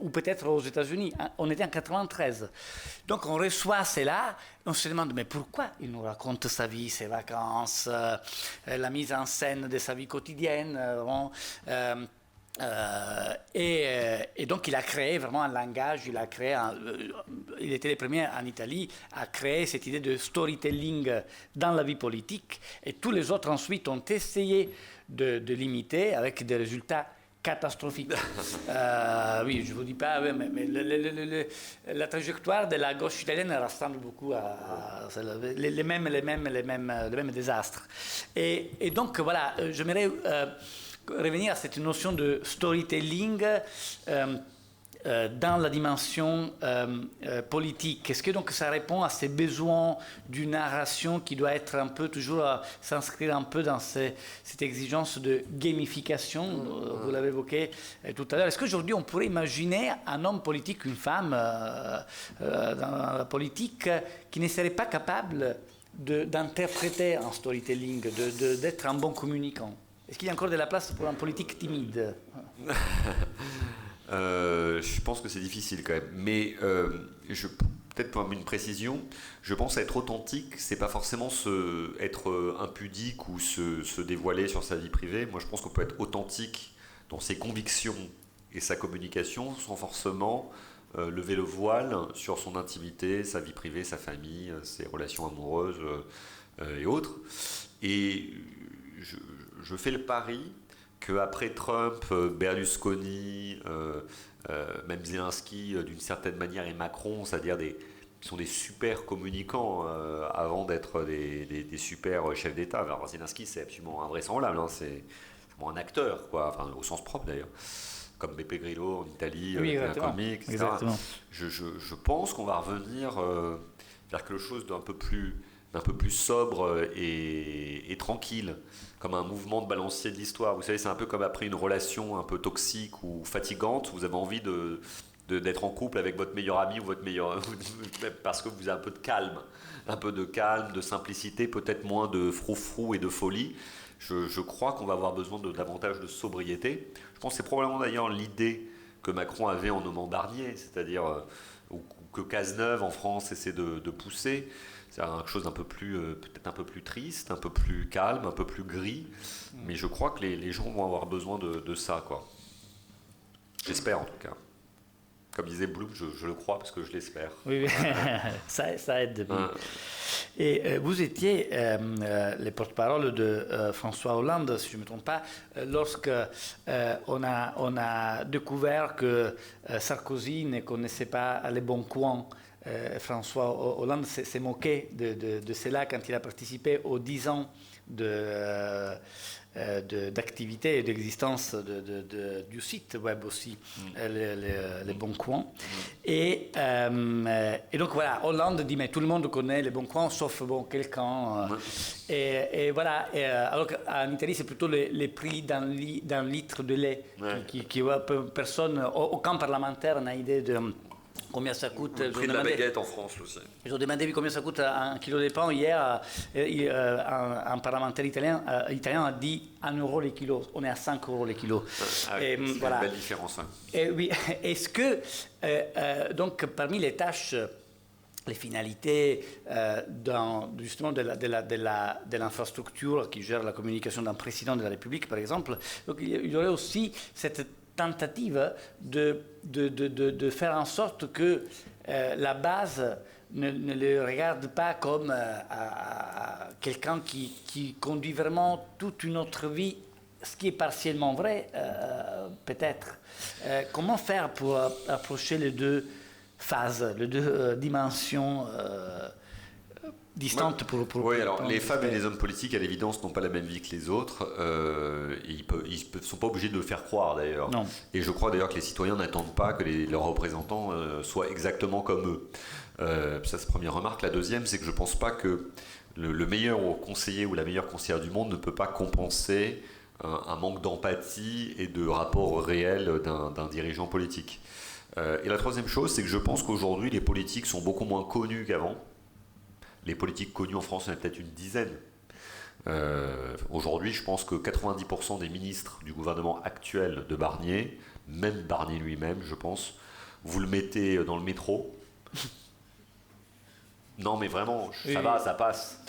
ou peut-être aux États-Unis. On était en 93. Donc on reçoit cela, on se demande mais pourquoi il nous raconte sa vie, ses vacances, la mise en scène de sa vie quotidienne. Et donc il a créé vraiment un langage, il était le premier en Italie à créer cette idée de storytelling dans la vie politique, et tous les autres ensuite ont essayé de l'imiter avec des résultats catastrophique. Oui, je ne vous dis pas, mais la trajectoire de la gauche italienne ressemble beaucoup à les mêmes désastres. Et donc, voilà, j'aimerais revenir à cette notion de storytelling dans la dimension politique. Est-ce que donc ça répond à ces besoins d'une narration qui doit être un peu toujours s'inscrire un peu dans cette exigence de gamification, vous l'avez évoqué tout à l'heure. Est-ce qu'aujourd'hui on pourrait imaginer un homme politique, une femme dans la politique qui ne serait pas capable d'interpréter un storytelling, d'être un bon communicant? Est-ce qu'il y a encore de la place pour un politique timide? Je pense que c'est difficile quand même, mais peut-être pour une précision, je pense être authentique, c'est pas forcément être impudique ou se dévoiler sur sa vie privée. Moi, je pense qu'on peut être authentique dans ses convictions et sa communication sans forcément lever le voile sur son intimité, sa vie privée, sa famille, ses relations amoureuses et autres. Et je fais le pari qu'après Trump, Berlusconi, même Zelensky d'une certaine manière, et Macron, c'est-à-dire sont des super communicants avant d'être des super chefs d'État. Alors Zelensky, c'est absolument invraisemblable, hein, c'est un acteur, quoi, enfin, au sens propre d'ailleurs, comme Beppe Grillo en Italie, oui, un comique, etc. Exactement. Je pense qu'on va revenir vers quelque chose d'un peu plus sobre et tranquille, comme un mouvement de balancier de l'histoire. Vous savez, c'est un peu comme après une relation un peu toxique ou fatigante, vous avez envie d'être en couple avec votre meilleur ami ou votre meilleur... parce que vous avez un peu de calme, de simplicité, peut-être moins de froufrou et de folie. Je crois qu'on va avoir besoin de davantage de sobriété. Je pense que c'est probablement d'ailleurs l'idée que Macron avait en nommant Barnier, c'est-à-dire ou que Cazeneuve en France essaie de pousser. C'est quelque chose d'un peu plus, peut-être un peu plus triste, un peu plus calme, un peu plus gris. Mais je crois que les gens vont avoir besoin de ça, quoi. J'espère en tout cas. Comme disait Bloom, je le crois parce que je l'espère. Oui, ça aide. Et vous étiez le porte-parole de François Hollande, si je ne me trompe pas, lorsque on a découvert que Sarkozy ne connaissait pas les bons coins. François Hollande s'est moqué de cela quand il a participé aux 10 ans d'activité et d'existence du site web aussi, les bons coins. Et donc voilà, Hollande dit mais tout le monde connaît les bons coins sauf quelqu'un. Et voilà, alors qu'en Italie c'est plutôt les prix d'un litre de lait qui personne, aucun parlementaire n'a idée de combien ça coûte. Le prix de la baguette en France aussi. Ils ont demandé combien ça coûte un kilo de pain. Hier, un parlementaire italien a dit 1 euro les kilos. On est à 5 euros les kilos. C'est voilà. Une belle différence. Hein. Et oui, est-ce que, donc, parmi les tâches, les finalités justement de l'infrastructure qui gère la communication d'un président de la République, par exemple, donc, il y aurait aussi cette tentative de faire en sorte que la base ne le regarde pas comme quelqu'un qui conduit vraiment toute une autre vie, ce qui est partiellement vrai, peut-être. Comment faire pour approcher les deux phases, les deux dimensions distantes Oui, alors les femmes et les hommes politiques, à l'évidence, n'ont pas la même vie que les autres. Ils ne sont pas obligés de le faire croire, d'ailleurs. Non. Et je crois, d'ailleurs, que les citoyens n'attendent pas que leurs représentants soient exactement comme eux. Ça, c'est la première remarque. La deuxième, c'est que je ne pense pas que le meilleur conseiller ou la meilleure conseillère du monde ne peut pas compenser un manque d'empathie et de rapport réel d'un dirigeant politique. Et la troisième chose, c'est que je pense qu'aujourd'hui, les politiques sont beaucoup moins connus qu'avant. Les politiques connues en France, il y en a peut-être une dizaine. Aujourd'hui, je pense que 90% des ministres du gouvernement actuel de Barnier, même Barnier lui-même, je pense, vous le mettez dans le métro. Non, mais vraiment, ça va, ça passe.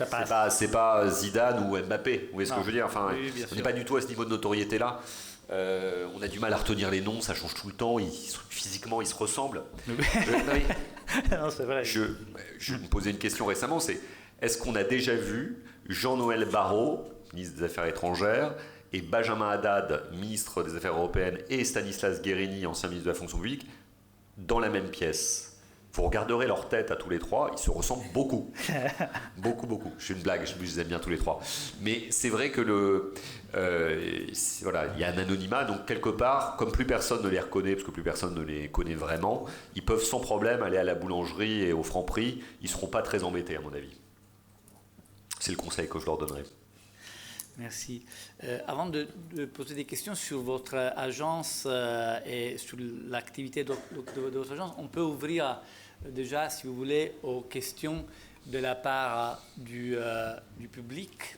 C'est pas Zidane ou Mbappé. Vous voyez ce que je veux dire? Enfin, on n'est pas du tout à ce niveau de notoriété-là. On a du mal à retenir les noms, ça change tout le temps, physiquement ils se ressemblent. Non, c'est vrai. Je me posais une question récemment, c'est est-ce qu'on a déjà vu Jean-Noël Barrot, ministre des Affaires étrangères, et Benjamin Haddad, ministre des Affaires européennes, et Stanislas Guerini, ancien ministre de la fonction publique, dans la même pièce? Vous regarderez leur tête à tous les trois, ils se ressemblent beaucoup. Beaucoup. Je fais une blague, je les aime bien tous les trois. Mais c'est vrai que voilà, il y a un anonymat, donc quelque part, comme plus personne ne les reconnaît, parce que plus personne ne les connaît vraiment, ils peuvent sans problème aller à la boulangerie et au Franprix, ils ne seront pas très embêtés à mon avis. C'est le conseil que je leur donnerai. Merci. Avant de poser des questions sur votre agence et sur l'activité de votre agence, on peut ouvrir déjà, si vous voulez, aux questions de la part du public.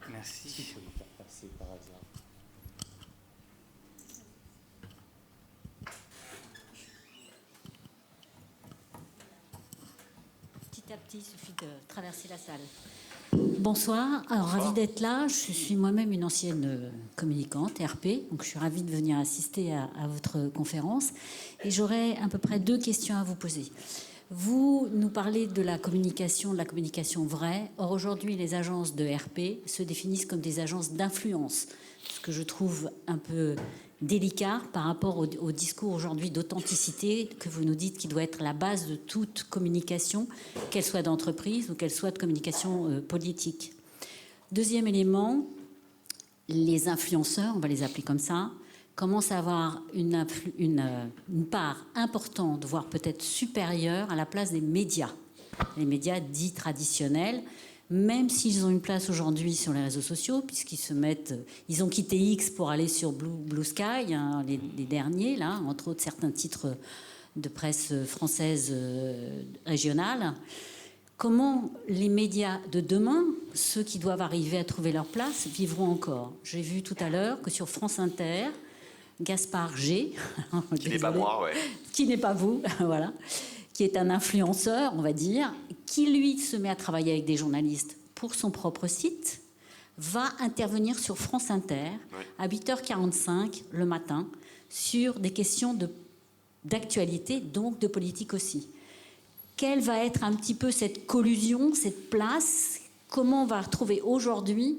Merci. Petit à petit, il suffit de traverser la salle. Bonsoir, alors ravie d'être là. Je suis moi-même une ancienne communicante, RP, donc je suis ravie de venir assister à votre conférence. Et j'aurais à peu près 2 questions à vous poser. Vous nous parlez de la communication vraie. Or, aujourd'hui, les agences de RP se définissent comme des agences d'influence, ce que je trouve un peu délicat par rapport au discours aujourd'hui d'authenticité que vous nous dites qui doit être la base de toute communication, qu'elle soit d'entreprise ou qu'elle soit de communication politique. Deuxième élément, les influenceurs, on va les appeler comme ça, commencent à avoir une part importante, voire peut-être supérieure à la place des médias. Les médias dits traditionnels, même s'ils ont une place aujourd'hui sur les réseaux sociaux, ils ont quitté X pour aller sur Blue Sky, hein, les derniers, là, entre autres certains titres de presse française régionale. Comment les médias de demain, ceux qui doivent arriver à trouver leur place, vivront encore? J'ai vu tout à l'heure que sur France Inter, Gaspard G, qui n'est pas moi, ouais. Qui n'est pas vous, voilà, qui est un influenceur, on va dire, qui lui se met à travailler avec des journalistes pour son propre site, va intervenir sur France Inter à 8h45 le matin sur des questions d'actualité, donc de politique aussi. Quelle va être un petit peu cette collusion, cette place? Comment on va retrouver aujourd'hui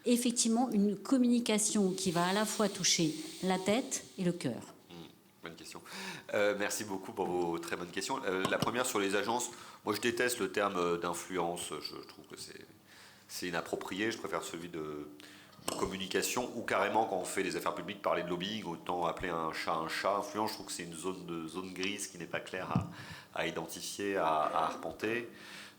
effectivement une communication qui va à la fois toucher la tête et le cœur? Bonne question. Merci beaucoup pour vos très bonnes questions. La première sur les agences, moi je déteste le terme d'influence, je trouve que c'est inapproprié, je préfère celui de communication, ou carrément quand on fait des affaires publiques, parler de lobbying, autant appeler un chat. Influence, je trouve que c'est une zone grise qui n'est pas claire à identifier, à arpenter.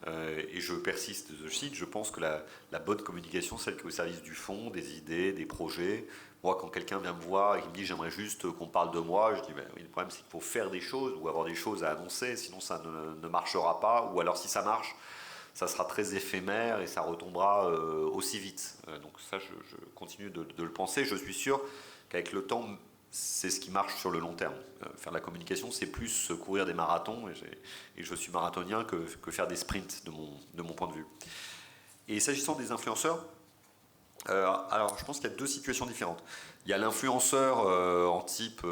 Et je persiste, je cite, je pense que la bonne communication, celle qui est au service du fond, des idées, des projets. Moi, quand quelqu'un vient me voir et qu'il me dit « j'aimerais juste qu'on parle de moi », je dis « oui, le problème c'est qu'il faut faire des choses ou avoir des choses à annoncer, sinon ça ne marchera pas, ou alors si ça marche, ça sera très éphémère et ça retombera aussi vite ». Donc ça, je continue de le penser. Je suis sûr qu'avec le temps, c'est ce qui marche sur le long terme. Faire de la communication, c'est plus courir des marathons, et je suis marathonien, que faire des sprints de mon point de vue. Et s'agissant des influenceurs, alors je pense qu'il y a 2 situations différentes. Il y a l'influenceur en type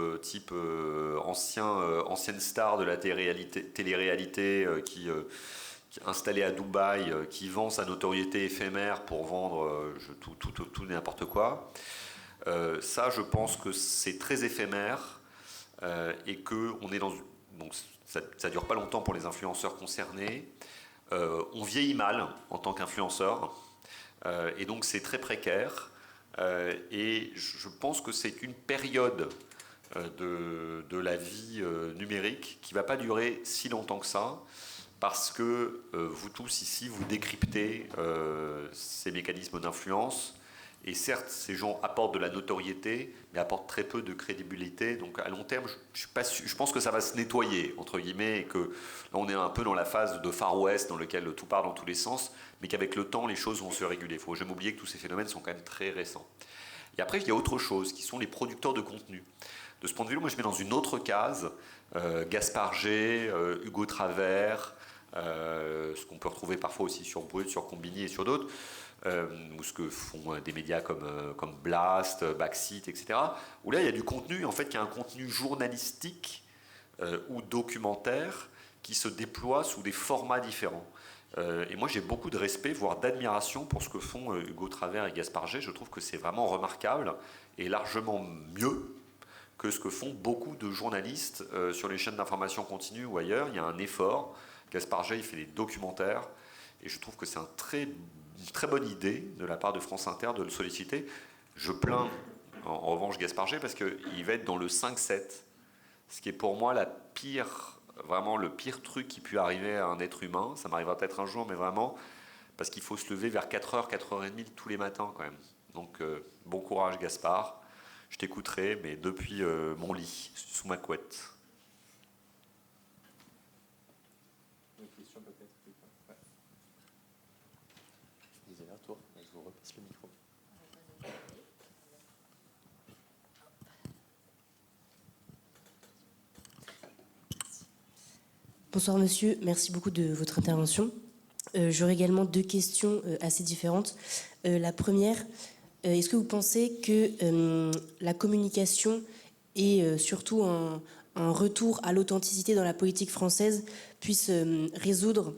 ancienne star de la télé-réalité qui est installé à Dubaï, qui vend sa notoriété éphémère pour vendre tout et n'importe quoi. Ça, je pense que c'est très éphémère et qu'on est dans... Donc, ça ne dure pas longtemps pour les influenceurs concernés. On vieillit mal en tant qu'influenceur et donc c'est très précaire. Et je pense que c'est une période de la vie numérique qui ne va pas durer si longtemps que ça, parce que vous tous ici, vous décryptez ces mécanismes d'influence. Et certes, ces gens apportent de la notoriété, mais apportent très peu de crédibilité. Donc à long terme, je pense que ça va se nettoyer, entre guillemets, et que là, on est un peu dans la phase de Far West, dans lequel tout part dans tous les sens, mais qu'avec le temps, les choses vont se réguler. Il ne faut jamais oublier que tous ces phénomènes sont quand même très récents. Et après, il y a autre chose, qui sont les producteurs de contenu. De ce point de vue-là, moi, je mets dans une autre case Gaspard G, Hugo Travers, ce qu'on peut retrouver parfois aussi sur Brut, sur Combini et sur d'autres. ou ce que font des médias comme Blast, Backseat, etc., où là il y a du contenu, en fait, qui est un contenu journalistique ou documentaire qui se déploie sous des formats différents. Et moi j'ai beaucoup de respect, voire d'admiration pour ce que font Hugo Travers et Gaspard G. Je trouve que c'est vraiment remarquable et largement mieux que ce que font beaucoup de journalistes sur les chaînes d'information continue ou ailleurs. Il y a un effort. Gaspard G, il fait des documentaires et je trouve que c'est une très bonne idée de la part de France Inter de le solliciter. Je plains en revanche Gaspard G parce qu'il va être dans le 5-7, ce qui est pour moi vraiment le pire truc qui peut arriver à un être humain. Ça m'arrivera peut-être un jour, mais vraiment, parce qu'il faut se lever vers 4h, 4h30 tous les matins quand même. Donc bon courage Gaspard. Je t'écouterai, mais depuis mon lit, sous ma couette. Une question peut-être. Ouais. Disais là, toi, je vous repasse le micro. Bonsoir monsieur, merci beaucoup de votre intervention. J'aurais également deux questions assez différentes. La première, est-ce que vous pensez que la communication et surtout un retour à l'authenticité dans la politique française puisse résoudre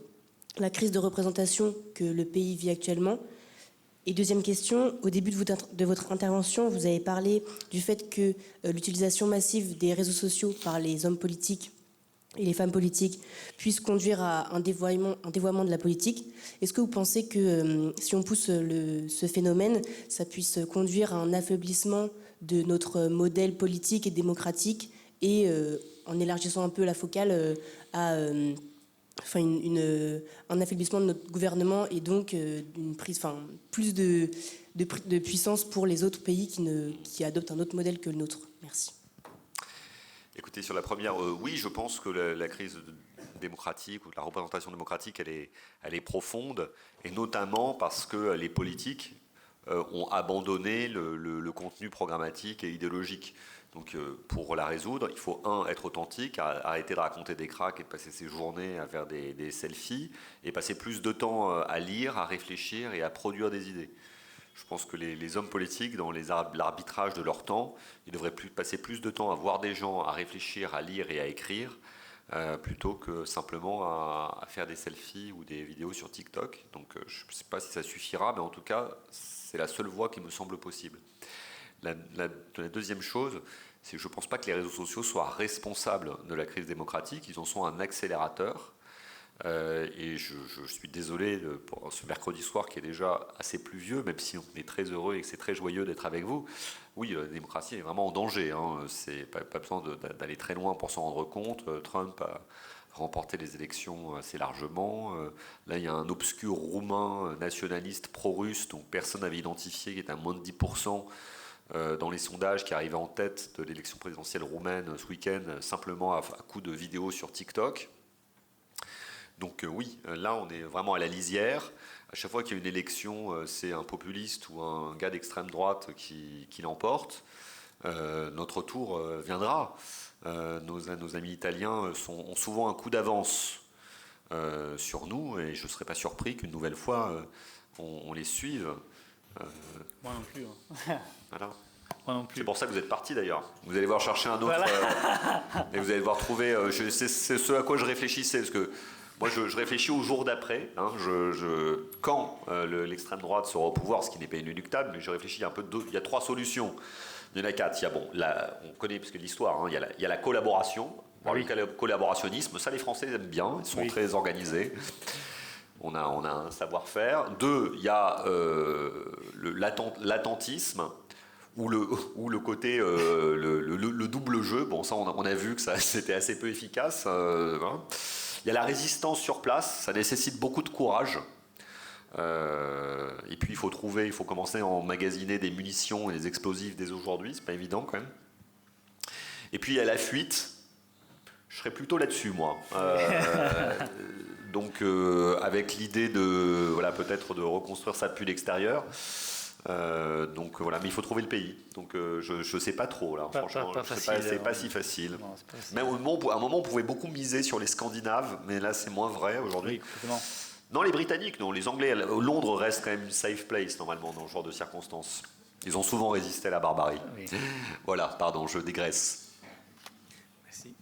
la crise de représentation que le pays vit actuellement? Et deuxième question, au début de votre intervention, vous avez parlé du fait que l'utilisation massive des réseaux sociaux par les hommes politiques et les femmes politiques puissent conduire à un dévoiement de la politique. Est-ce que vous pensez que si on pousse ce phénomène, ça puisse conduire à un affaiblissement de notre modèle politique et démocratique et en élargissant un peu la focale à un affaiblissement de notre gouvernement et donc une prise, plus de puissance pour les autres pays qui adoptent un autre modèle que le nôtre? Merci. Écoutez, sur la première, oui, je pense que la crise démocratique ou la représentation démocratique, elle est profonde, et notamment parce que les politiques ont abandonné le contenu programmatique et idéologique. Donc pour la résoudre, il faut, être authentique, arrêter de raconter des cracks et de passer ses journées à faire des selfies, et passer plus de temps à lire, à réfléchir et à produire des idées. Je pense que les hommes politiques, dans l'arbitrage de leur temps, ils devraient passer plus de temps à voir des gens, à réfléchir, à lire et à écrire, plutôt que simplement à faire des selfies ou des vidéos sur TikTok. Donc je ne sais pas si ça suffira, mais en tout cas, c'est la seule voie qui me semble possible. La deuxième chose, c'est que je ne pense pas que les réseaux sociaux soient responsables de la crise démocratique. Ils en sont un accélérateur. Et je suis désolé pour ce mercredi soir qui est déjà assez pluvieux, même si on est très heureux et que c'est très joyeux d'être avec vous. Oui, la démocratie est vraiment en danger. C'est pas besoin d'aller très loin pour s'en rendre compte. Trump a remporté les élections assez largement. Là, il y a un obscur roumain nationaliste pro-russe dont personne n'avait identifié, qui est à moins de 10% dans les sondages, qui arrivait en tête de l'élection présidentielle roumaine ce week-end, simplement à coup de vidéos sur TikTok. Donc oui, là on est vraiment à la lisière. À chaque fois qu'il y a une élection, c'est un populiste ou un gars d'extrême droite qui l'emporte. Notre tour viendra. Nos amis italiens ont souvent un coup d'avance sur nous, et je ne serais pas surpris qu'une nouvelle fois on les suive. Moi non plus. Voilà. Moi non plus. C'est pour ça que vous êtes parti d'ailleurs. Vous allez voir chercher un autre, et vous allez devoir trouver. C'est ce à quoi je réfléchissais, parce que moi, je réfléchis au jour d'après. Quand l'extrême droite sera au pouvoir, ce qui n'est pas inéluctable, mais je réfléchis il y a 3 solutions. Il y en a 4. Il y a, on connaît parce que l'histoire. Il y a la collaboration, le collaborationnisme. Ça, les Français aiment bien. Ils sont très organisés. On a un savoir-faire. 2, il y a l'attentisme. Ou le côté le double jeu. Bon, ça, on a vu que c'était assez peu efficace. Voilà. Il y a la résistance sur place, ça nécessite beaucoup de courage. Et puis il faut commencer à emmagasiner des munitions et des explosifs dès aujourd'hui, c'est pas évident quand même. Et puis il y a la fuite, je serais plutôt là-dessus moi. Donc avec l'idée peut-être de reconstruire sa bulle extérieure. Donc voilà, mais il faut trouver le pays. Donc je sais pas trop là, franchement, c'est pas si facile. Non, c'est pas Même à un moment, on pouvait beaucoup miser sur les Scandinaves, mais là c'est moins vrai aujourd'hui. Oui, complètement. Non, les Britanniques, non, les Anglais. Londres reste quand même une safe place, normalement, dans ce genre de circonstances. Ils ont souvent résisté à la barbarie. Oui. Voilà, pardon, je dégraisse. Merci.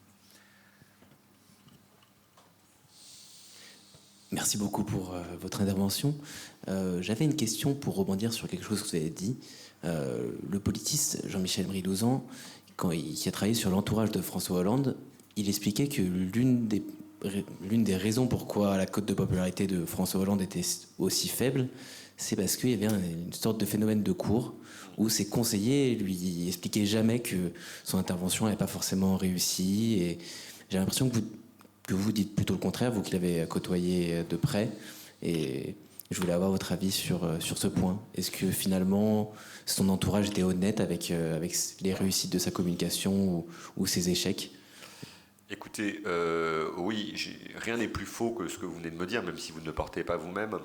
Merci beaucoup pour votre intervention. J'avais une question pour rebondir sur quelque chose que vous avez dit. Le politiste Jean-Michel Bridouzan, qui a travaillé sur l'entourage de François Hollande, il expliquait que l'une des raisons pourquoi la cote de popularité de François Hollande était aussi faible, c'est parce qu'il y avait une sorte de phénomène de cour où ses conseillers lui expliquaient jamais que son intervention n'avait pas forcément réussi. Et j'ai l'impression que vous dites plutôt le contraire, vous qui l'avez côtoyé de près. Et je voulais avoir votre avis sur ce point. Est-ce que finalement son entourage était honnête avec les réussites de sa communication ou ses échecs ? Écoutez, oui, rien n'est plus faux que ce que vous venez de me dire, même si vous ne le portez pas vous-même.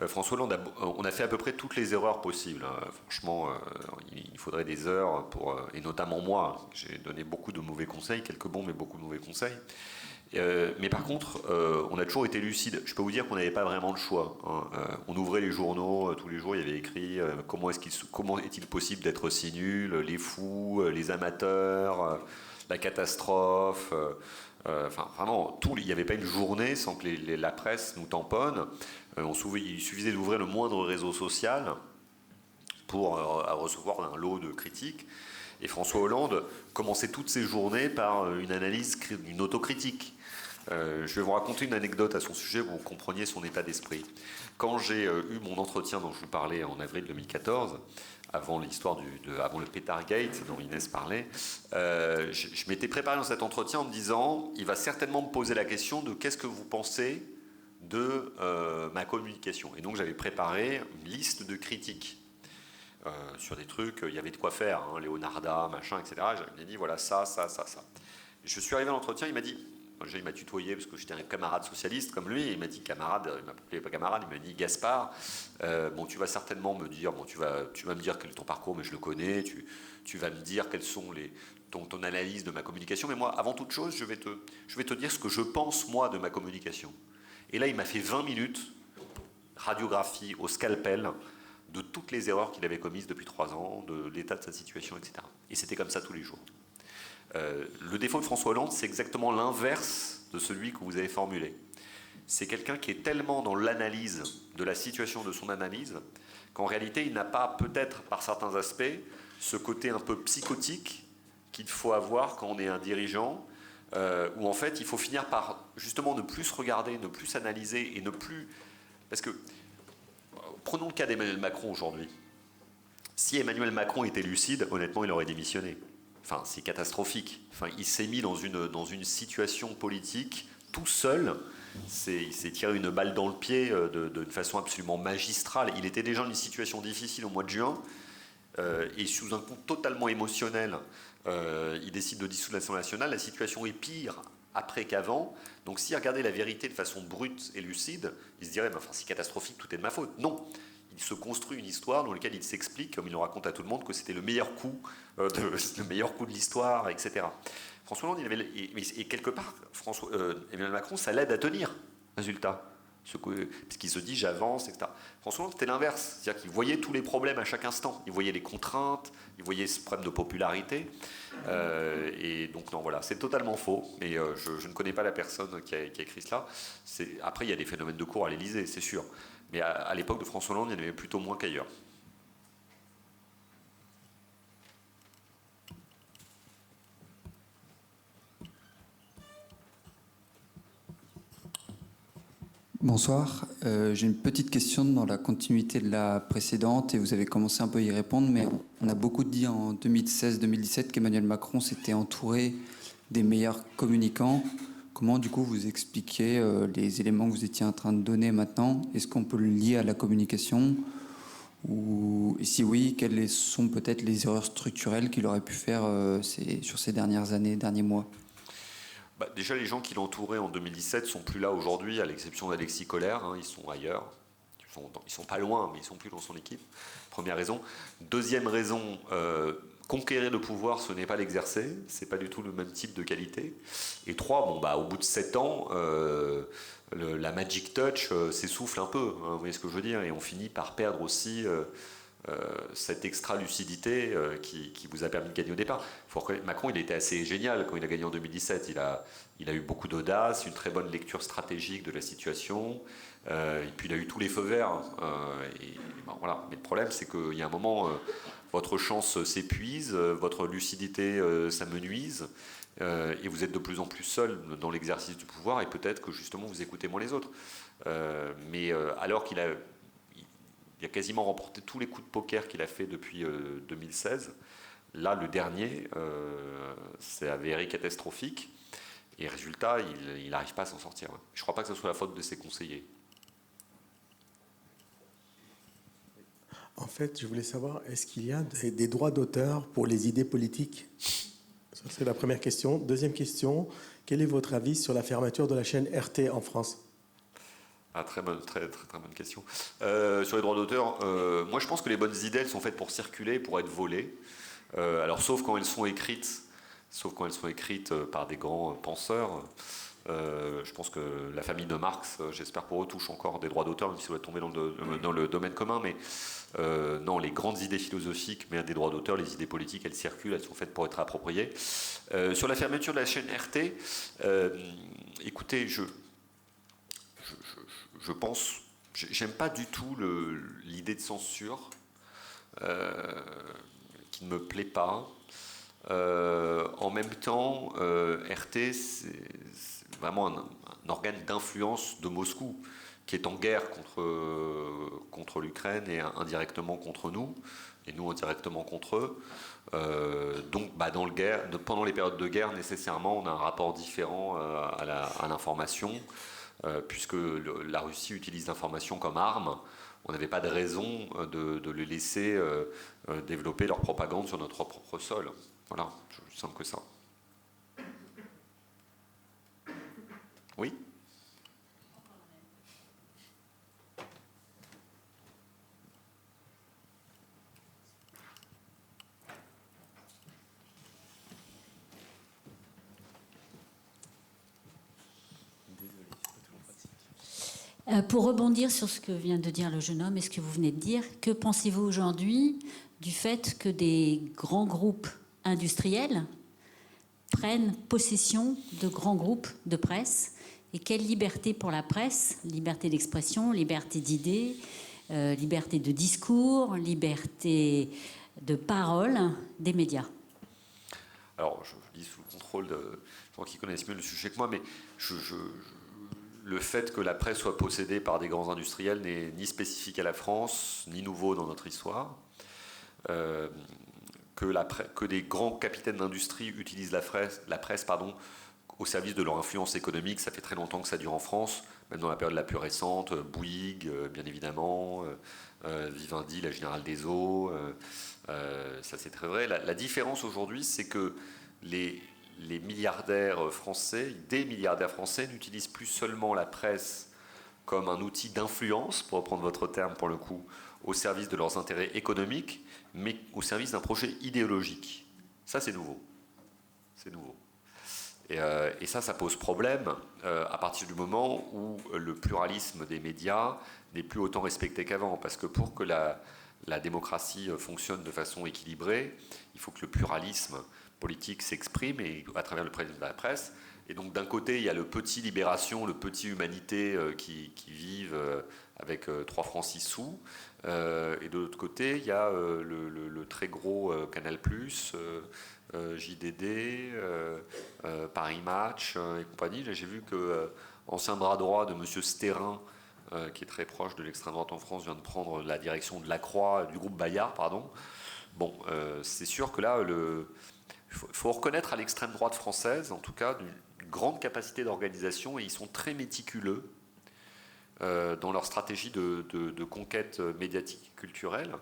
François Hollande, on a fait à peu près toutes les erreurs possibles. Franchement, il faudrait des heures et notamment moi, j'ai donné beaucoup de mauvais conseils, quelques bons, mais beaucoup de mauvais conseils. Mais par contre, on a toujours été lucide. Je peux vous dire qu'on n'avait pas vraiment le choix. On ouvrait les journaux, tous les jours, il y avait écrit comment est-il possible d'être si nul, les fous, les amateurs, la catastrophe. Enfin, vraiment, il n'y avait pas une journée sans que la presse nous tamponne. Il suffisait d'ouvrir le moindre réseau social pour recevoir un lot de critiques. Et François Hollande commençait toutes ses journées par une autocritique. Je vais vous raconter une anecdote à son sujet, vous compreniez son état d'esprit. Quand j'ai eu mon entretien dont je vous parlais en avril 2014, avant avant le Petargate dont Inès parlait, je m'étais préparé dans cet entretien en me disant, il va certainement me poser la question de qu'est-ce que vous pensez de ma communication. Et donc j'avais préparé une liste de critiques sur des trucs, il y avait de quoi faire, hein, Leonarda, machin, etc. J'avais dit, voilà, ça. Et je suis arrivé à l'entretien, il m'a dit, il m'a tutoyé parce que j'étais un camarade socialiste comme lui, et il m'a dit camarade, il m'a appelé pas camarade, il m'a dit Gaspard, bon, tu vas certainement me dire, bon, tu vas me dire quel est ton parcours, mais je le connais, tu vas me dire quelles sont ton analyse de ma communication, mais moi, avant toute chose, je vais te dire ce que je pense, moi, de ma communication. Et là, il m'a fait 20 minutes, radiographie au scalpel, de toutes les erreurs qu'il avait commises depuis 3 ans, de l'état de sa situation, etc. Et c'était comme ça tous les jours. Le défaut de François Hollande, c'est exactement l'inverse de celui que vous avez formulé. C'est quelqu'un qui est tellement dans l'analyse de la situation de son analyse qu'en réalité, il n'a pas, peut-être par certains aspects, ce côté un peu psychotique qu'il faut avoir quand on est un dirigeant, où en fait, il faut finir par justement ne plus se regarder, ne plus s'analyser et ne plus... Parce que, prenons le cas d'Emmanuel Macron aujourd'hui. Si Emmanuel Macron était lucide, honnêtement, il aurait démissionné. Enfin, c'est catastrophique. Enfin, il s'est mis dans une situation politique tout seul. Il s'est tiré une balle dans le pied d'une façon absolument magistrale. Il était déjà dans une situation difficile au mois de juin. Et sous un coup totalement émotionnel, il décide de dissoudre l'Assemblée nationale. La situation est pire après qu'avant. Donc s'il regardait la vérité de façon brute et lucide, il se dirait enfin, c'est catastrophique, tout est de ma faute. Non. Il se construit une histoire dans laquelle il s'explique, comme il le raconte à tout le monde, que c'était le meilleur coup de l'histoire, etc. François Hollande, et quelque part, Emmanuel Macron, ça l'aide à tenir, résultat. Parce qu'il se dit j'avance, etc. François Hollande, c'était l'inverse. C'est-à-dire qu'il voyait tous les problèmes à chaque instant. Il voyait les contraintes, il voyait ce problème de popularité. Et donc, non, voilà, c'est totalement faux. Mais je ne connais pas la personne qui a écrit cela. Après, il y a des phénomènes de cour à l'Élysée, c'est sûr. Mais à l'époque de François Hollande, il y en avait plutôt moins qu'ailleurs. Bonsoir. J'ai une petite question dans la continuité de la précédente et vous avez commencé un peu à y répondre, mais on a beaucoup dit en 2016-2017 qu'Emmanuel Macron s'était entouré des meilleurs communicants. Comment, du coup, vous expliquez les éléments que vous étiez en train de donner maintenant? Est-ce qu'on peut le lier à la communication? Ou, et si oui, quelles sont peut-être les erreurs structurelles qu'il aurait pu faire sur ces dernières années, derniers mois? Déjà, les gens qui l'entouraient en 2017 sont plus là aujourd'hui, à l'exception d'Alexis Collère. Ils sont ailleurs. Ils sont pas loin, mais ils sont plus dans son équipe. Première raison. Deuxième raison, conquérir le pouvoir, ce n'est pas l'exercer, c'est pas du tout le même type de qualité. Et 3, au bout de 7 ans, la magic touch s'essouffle un peu, hein, vous voyez ce que je veux dire, et on finit par perdre aussi cette extra lucidité qui vous a permis de gagner au départ. Macron, il était assez génial quand il a gagné en 2017. Il a eu beaucoup d'audace, une très bonne lecture stratégique de la situation, et puis il a eu tous les feux verts. Voilà. Mais le problème, c'est qu'il y a un moment, votre chance s'épuise, votre lucidité s'amenuise, et vous êtes de plus en plus seul dans l'exercice du pouvoir, et peut-être que justement vous écoutez moins les autres. Alors qu'il a quasiment remporté tous les coups de poker qu'il a fait depuis 2016. Là, le dernier s'est avéré catastrophique. Et résultat, il n'arrive pas à s'en sortir. Je ne crois pas que ce soit la faute de ses conseillers. En fait, je voulais savoir, est-ce qu'il y a des droits d'auteur pour les idées politiques? Ça, c'est la première question. Deuxième question, quel est votre avis sur la fermeture de la chaîne RT en France? Très bonne question. Sur les droits d'auteur, moi je pense que les bonnes idées, elles sont faites pour circuler, pour être volées. Alors sauf quand elles sont écrites par des grands penseurs. Je pense que la famille de Marx, j'espère pour eux, touche encore des droits d'auteur, même si ça doit tomber dans le domaine commun. Mais non, les grandes idées philosophiques méritent des droits d'auteur. Les idées politiques, elles circulent, elles sont faites pour être appropriées. Sur la fermeture de la chaîne RT, écoutez, je pense, j'aime pas du tout l'idée de censure, qui ne me plaît pas. En même temps, RT, c'est vraiment un organe d'influence de Moscou, qui est en guerre contre l'Ukraine et indirectement contre nous, et nous indirectement contre eux. Donc, pendant les périodes de guerre, nécessairement, on a un rapport différent à l'information. Puisque la Russie utilise l'information comme arme, on n'avait pas de raison de les laisser développer leur propagande sur notre propre sol. Voilà, c'est aussi simple que ça. Oui ? Pour rebondir sur ce que vient de dire le jeune homme et ce que vous venez de dire, que pensez-vous aujourd'hui du fait que des grands groupes industriels prennent possession de grands groupes de presse? Et quelle liberté pour la presse? Liberté d'expression, liberté d'idées, liberté de discours, liberté de parole des médias? Alors, je dis sous le contrôle de gens qui connaissent mieux le sujet que moi, mais le fait que la presse soit possédée par des grands industriels n'est ni spécifique à la France, ni nouveau dans notre histoire. Que des grands capitaines d'industrie utilisent la presse au service de leur influence économique, ça fait très longtemps que ça dure en France, même dans la période la plus récente, Bouygues, bien évidemment, Vivendi, la Générale des Eaux, ça c'est très vrai. La différence aujourd'hui, c'est que les milliardaires français, des milliardaires français, n'utilisent plus seulement la presse comme un outil d'influence, pour reprendre votre terme pour le coup, au service de leurs intérêts économiques, mais au service d'un projet idéologique. Ça, c'est nouveau. C'est nouveau. Et ça pose problème à partir du moment où le pluralisme des médias n'est plus autant respecté qu'avant. Parce que pour que la démocratie fonctionne de façon équilibrée, il faut que le pluralisme politique s'exprime et à travers le président de la presse. Et donc d'un côté, il y a le petit Libération, le petit Humanité qui vivent avec 3 francs 6 sous. Et de l'autre côté, il y a le très gros Canal+, JDD, Paris Match et compagnie. Là, j'ai vu que ancien bras droit de M. Stérin, qui est très proche de l'extrême droite en France, vient de prendre la direction de la Croix, du groupe Bayard, pardon. Bon, c'est sûr que là, il faut reconnaître à l'extrême droite française, en tout cas, une grande capacité d'organisation, et ils sont très méticuleux dans leur stratégie de conquête médiatique et culturelle.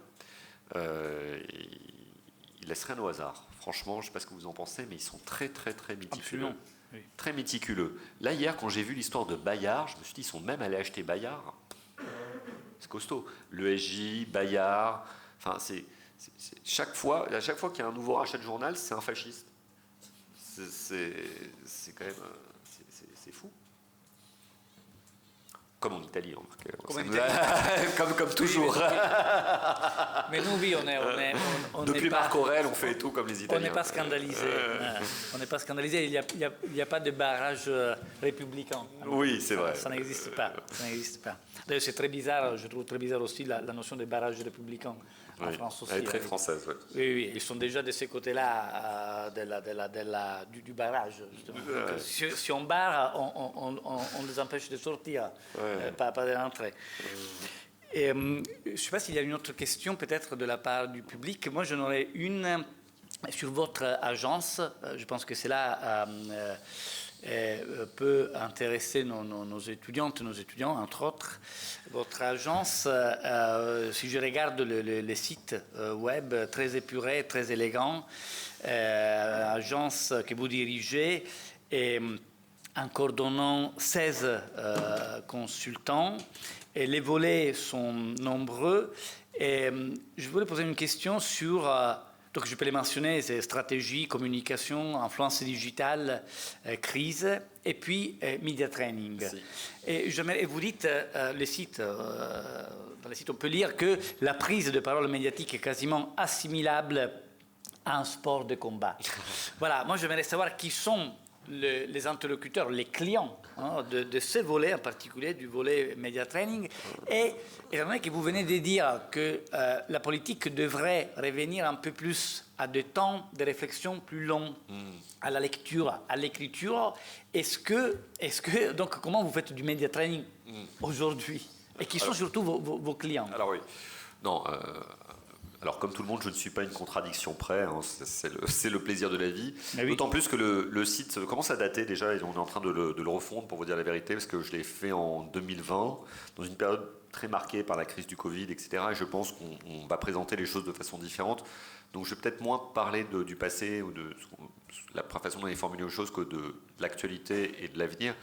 Ils laissent rien au hasard. Franchement, je ne sais pas ce que vous en pensez, mais ils sont très, très, très méticuleux. Absolument. Oui. Très méticuleux. Là, hier, quand j'ai vu l'histoire de Bayard, je me suis dit, ils sont même allés acheter Bayard. C'est costaud. L'ESJ, Bayard, enfin, chaque fois qu'il y a un nouveau rachat de journal, c'est un fasciste. C'est quand même c'est fou. Comme en Italie, comme toujours. Mais nous, oui, on depuis Marc Aurèle, on fait tout comme les Italiens. On n'est pas scandalisé. On n'est pas scandalisé. Il n'y a pas de barrage républicain. Oui, c'est vrai. Ça n'existe pas. Ça n'existe pas. D'ailleurs, c'est très bizarre. Je trouve très bizarre aussi la notion de barrage républicain en France aussi. Elle est très française. Oui. Oui, ils sont déjà de ces côtés-là du barrage. Donc, si on barre, on les empêche de sortir, pas de rentrer. Et, je ne sais pas s'il y a une autre question peut-être de la part du public. Moi, j'en aurais une sur votre agence. Je pense que cela peut intéresser nos étudiantes, nos étudiants, entre autres. Votre agence, si je regarde les sites web, très épurés, très élégants, agence que vous dirigez, et en coordonnant 16 consultants, et les volets sont nombreux. Et je voulais poser une question sur... donc je peux les mentionner, c'est stratégie, communication, influence digitale, crise, et puis media training. Merci. Et vous dites, dans les sites, on peut lire que la prise de parole médiatique est quasiment assimilable à un sport de combat. Voilà, moi j'aimerais savoir qui sont les interlocuteurs, les clients de ce volet en particulier, du volet media training. Et étant donné que vous venez de dire que la politique devrait revenir un peu plus à des temps de réflexion plus longs, à la lecture, à l'écriture, est-ce que donc comment vous faites du media training aujourd'hui? Et qui sont surtout vos clients? Alors oui, non. Alors, comme tout le monde, je ne suis pas une contradiction près, hein, c'est le plaisir de la vie. Oui. D'autant plus que le site commence à dater déjà, et on est en train de le refondre, pour vous dire la vérité, parce que je l'ai fait en 2020, dans une période très marquée par la crise du Covid, etc. Et je pense qu'on va présenter les choses de façon différente. Donc, je vais peut-être moins parler du passé ou de la façon dont on est formulé aux choses que de l'actualité et de l'avenir.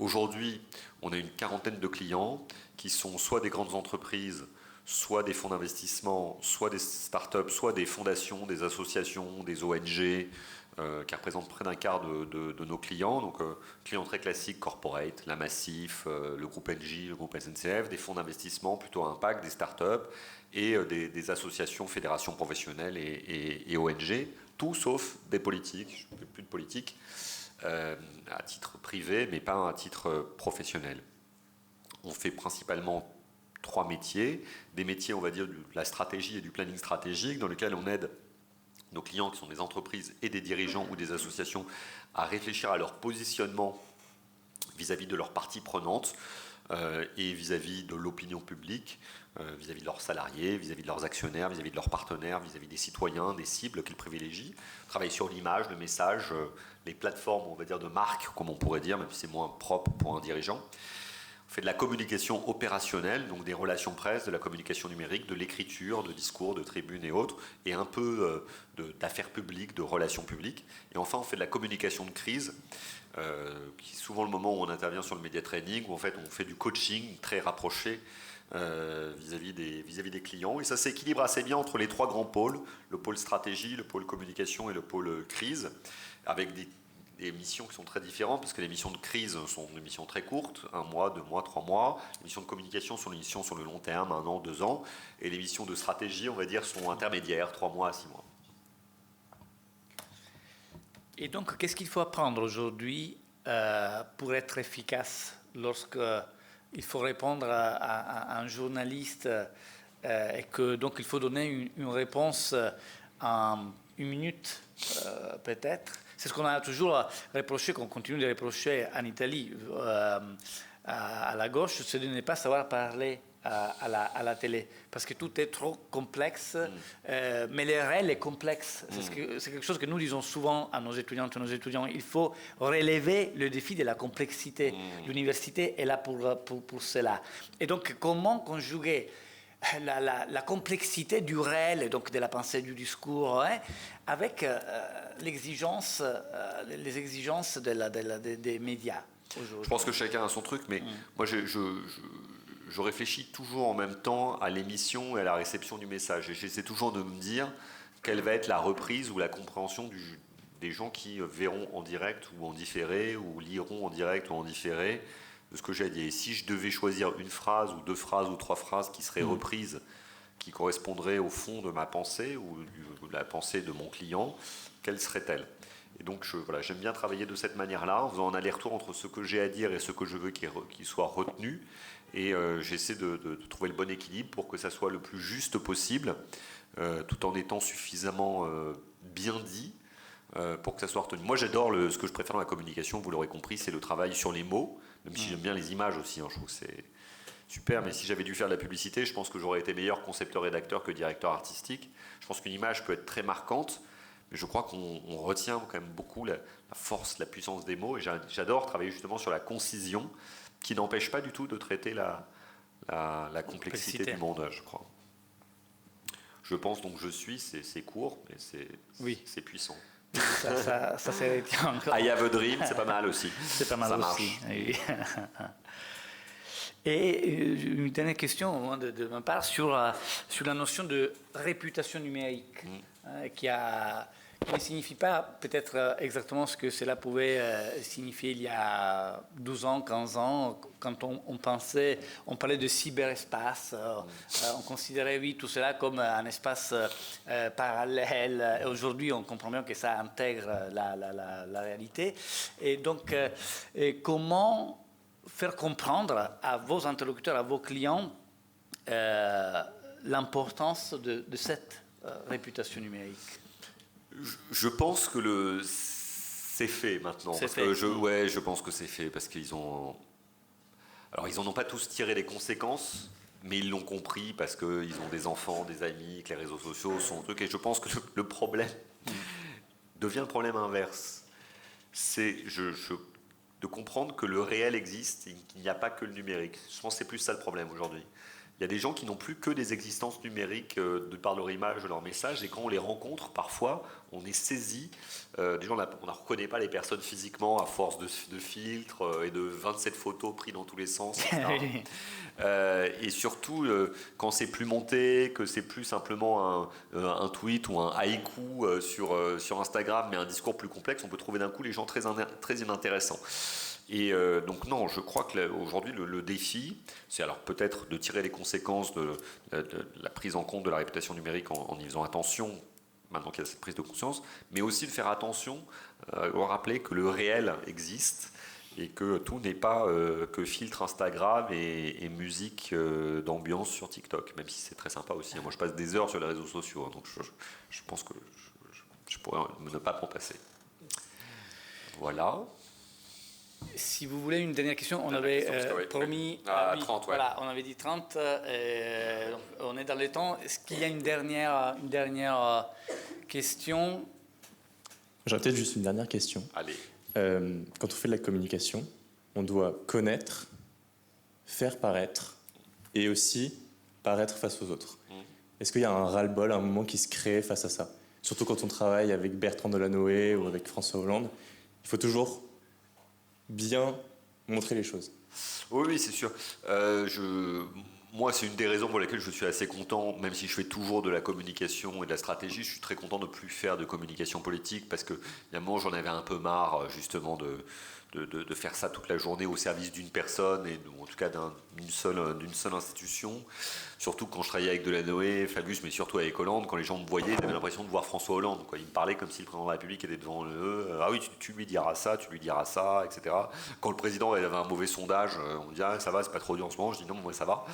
Aujourd'hui, on a une quarantaine de clients qui sont soit des grandes entreprises, soit des fonds d'investissement, soit des startups, soit des fondations, des associations, des ONG, qui représentent près d'un quart de nos clients. Donc, clients très classiques, corporate, la Massif, le groupe Engie, le groupe SNCF, des fonds d'investissement plutôt à impact, des startups et des associations, fédérations professionnelles et ONG, tout sauf des politiques, je ne fais plus de politique, à titre privé, mais pas à titre professionnel. On fait principalement 3 métiers, des métiers, on va dire, de la stratégie et du planning stratégique, dans lesquels on aide nos clients qui sont des entreprises et des dirigeants ou des associations à réfléchir à leur positionnement vis-à-vis de leurs parties prenantes et vis-à-vis de l'opinion publique, vis-à-vis de leurs salariés, vis-à-vis de leurs actionnaires, vis-à-vis de leurs partenaires, vis-à-vis des citoyens, des cibles qu'ils privilégient. On travaille sur l'image, le message, les plateformes, on va dire, de marque, comme on pourrait dire, même si c'est moins propre pour un dirigeant. On fait de la communication opérationnelle, donc des relations presse, de la communication numérique, de l'écriture, de discours, de tribunes et autres, et un peu d'affaires publiques, de relations publiques. Et enfin, on fait de la communication de crise, qui est souvent le moment où on intervient sur le media training, où en fait on fait du coaching très rapproché vis-à-vis des clients. Et ça s'équilibre assez bien entre les 3 grands pôles, le pôle stratégie, le pôle communication et le pôle crise, avec des missions qui sont très différentes, parce que les missions de crise sont des missions très courtes, 1 mois, 2 mois, 3 mois. Les missions de communication sont des missions sur le long terme, 1 an, 2 ans. Et les missions de stratégie, on va dire, sont intermédiaires, 3 mois à 6 mois. Et donc, qu'est-ce qu'il faut apprendre aujourd'hui pour être efficace lorsqu'il faut répondre à un journaliste et que donc il faut donner une réponse en 1 minute peut-être? C'est ce qu'on a toujours reproché, qu'on continue de reprocher en Italie à la gauche, c'est de ne pas savoir parler à la télé, parce que tout est trop complexe, mais le réel est complexe. C'est quelque chose que nous disons souvent à nos étudiantes et nos étudiants. Il faut relever le défi de la complexité. L'université est là pour cela. Et donc, comment conjuguer la complexité du réel, et donc de la pensée, du discours, avec les exigences des médias aujourd'hui? Je pense que chacun a son truc, mais moi je réfléchis toujours en même temps à l'émission et à la réception du message. Et j'essaie toujours de me dire quelle va être la reprise ou la compréhension des gens qui verront en direct ou en différé, ou liront en direct ou en différé, de ce que j'ai dit. Et si je devais choisir une phrase ou 2 phrases ou 3 phrases qui seraient reprises, qui correspondraient au fond de ma pensée ou de la pensée de mon client, quelle serait-elle? Et donc voilà, j'aime bien travailler de cette manière-là, en faisant un aller-retour entre ce que j'ai à dire et ce que je veux qu'il soit retenu. Et j'essaie de trouver le bon équilibre pour que ça soit le plus juste possible, tout en étant suffisamment bien dit pour que ça soit retenu. Moi, j'adore ce que je préfère dans la communication, vous l'aurez compris, c'est le travail sur les mots, même si j'aime bien les images aussi, hein, je trouve que c'est super, mais si j'avais dû faire de la publicité, je pense que j'aurais été meilleur concepteur-rédacteur que directeur artistique. Je pense qu'une image peut être très marquante, mais je crois qu'on retient quand même beaucoup la force, la puissance des mots, et j'adore travailler justement sur la concision, qui n'empêche pas du tout de traiter la complexité du monde, je crois. Je pense donc c'est court, mais c'est puissant. Ça c'est encore. I have a dream, c'est pas mal aussi. C'est pas mal ça aussi. Marche. Oui. Et une dernière question de ma part sur la notion de réputation numérique, qui ne signifie pas peut-être exactement ce que cela pouvait signifier il y a 12 ans, 15 ans, quand on parlait de cyberespace, on considérait tout cela comme un espace parallèle. Et aujourd'hui, on comprend bien que ça intègre la réalité. Et donc, comment faire comprendre à vos interlocuteurs, à vos clients, l'importance de cette réputation numérique? Je pense que c'est fait maintenant. Je pense que c'est fait parce qu'ils ont... Alors, ils n'en ont pas tous tiré les conséquences, mais ils l'ont compris parce qu'ils ont des enfants, des amis, que les réseaux sociaux sont un truc. Et je pense que le problème devient le problème inverse. C'est de comprendre que le réel existe et qu'il n'y a pas que le numérique. Je pense que c'est plus ça le problème aujourd'hui. Il y a des gens qui n'ont plus que des existences numériques de par leur image, de leur message, et quand on les rencontre, parfois, on est saisi. Déjà, on ne reconnaît pas les personnes physiquement à force de filtres et de 27 photos prises dans tous les sens. Et surtout, quand c'est plus monté, que c'est plus simplement un tweet ou un haïku sur Instagram, mais un discours plus complexe, on peut trouver d'un coup les gens très inintéressants. Et donc non, je crois qu'aujourd'hui le défi, c'est alors peut-être de tirer les conséquences de la prise en compte de la réputation numérique en y faisant attention, maintenant qu'il y a cette prise de conscience, mais aussi de faire attention, rappeler que le réel existe et que tout n'est pas que filtre Instagram et musique d'ambiance sur TikTok, même si c'est très sympa aussi. Moi je passe des heures sur les réseaux sociaux, donc je pense que je pourrais ne pas m'en passer. Voilà. Si vous voulez une dernière question, on avait promis... 30, ouais. Voilà, on avait dit 30, donc on est dans les temps. Est-ce qu'il y a une dernière question? J'aurais peut-être juste une dernière question. Allez. Quand on fait de la communication, on doit connaître, faire paraître et aussi paraître face aux autres. Est-ce qu'il y a un ras-le-bol, un moment qui se crée face à ça? Surtout quand on travaille avec Bertrand Delanoë ou avec François Hollande, il faut toujours bien montrer les choses. Oui, c'est sûr. Moi, c'est une des raisons pour lesquelles je suis assez content, même si je fais toujours de la communication et de la stratégie, je suis très content de ne plus faire de communication politique parce qu'il y a un moment, j'en avais un peu marre, justement, de faire ça toute la journée au service d'une personne et en tout cas d'une seule institution. Surtout quand je travaillais avec Delanoë, Fabius, mais surtout avec Hollande, quand les gens me voyaient, ils avaient l'impression de voir François Hollande. Ils me parlaient comme si le président de la République était devant eux. Ah oui, tu lui diras ça, etc. Quand le président avait un mauvais sondage, on me dit ah, ça va, c'est pas trop dur en ce moment. Je dis non, moi ça va.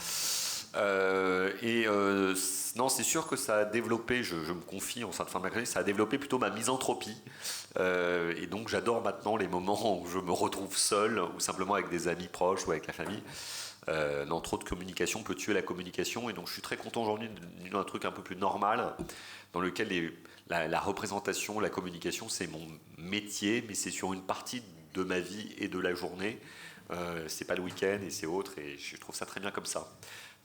Non, c'est sûr que ça a développé, je me confie en cette fin de ma carrière, ça a développé plutôt ma misanthropie. Et donc j'adore maintenant les moments où je me retrouve seul ou simplement avec des amis proches ou avec la famille. Trop de communication peut tuer la communication, et donc je suis très content aujourd'hui d'un truc un peu plus normal dans lequel la représentation, la communication, c'est mon métier, mais c'est sur une partie de ma vie et de la journée. C'est pas le week-end et c'est autre, et je trouve ça très bien comme ça.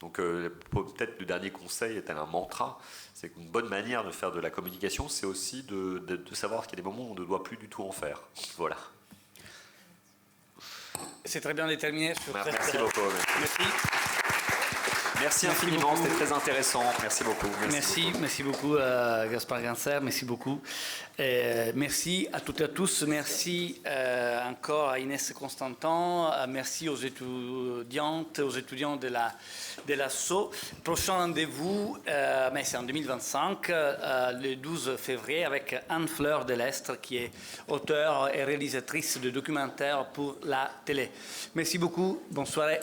Donc peut-être le dernier conseil est un mantra, c'est qu'une bonne manière de faire de la communication, c'est aussi de savoir qu'il y a des moments où on ne doit plus du tout en faire. Voilà. C'est très bien déterminé. Merci beaucoup. Merci. Merci infiniment, c'était très intéressant. Merci beaucoup. Merci beaucoup Gaspard Ganser, merci beaucoup. Merci à toutes et à tous, merci encore à Inès Constantin, merci aux étudiantes, aux étudiants de l'ASSO. Prochain rendez-vous, mais c'est en 2025, le 12 février, avec Anne-Fleur Delestre, qui est auteure et réalisatrice de documentaires pour la télé. Merci beaucoup, bonne soirée.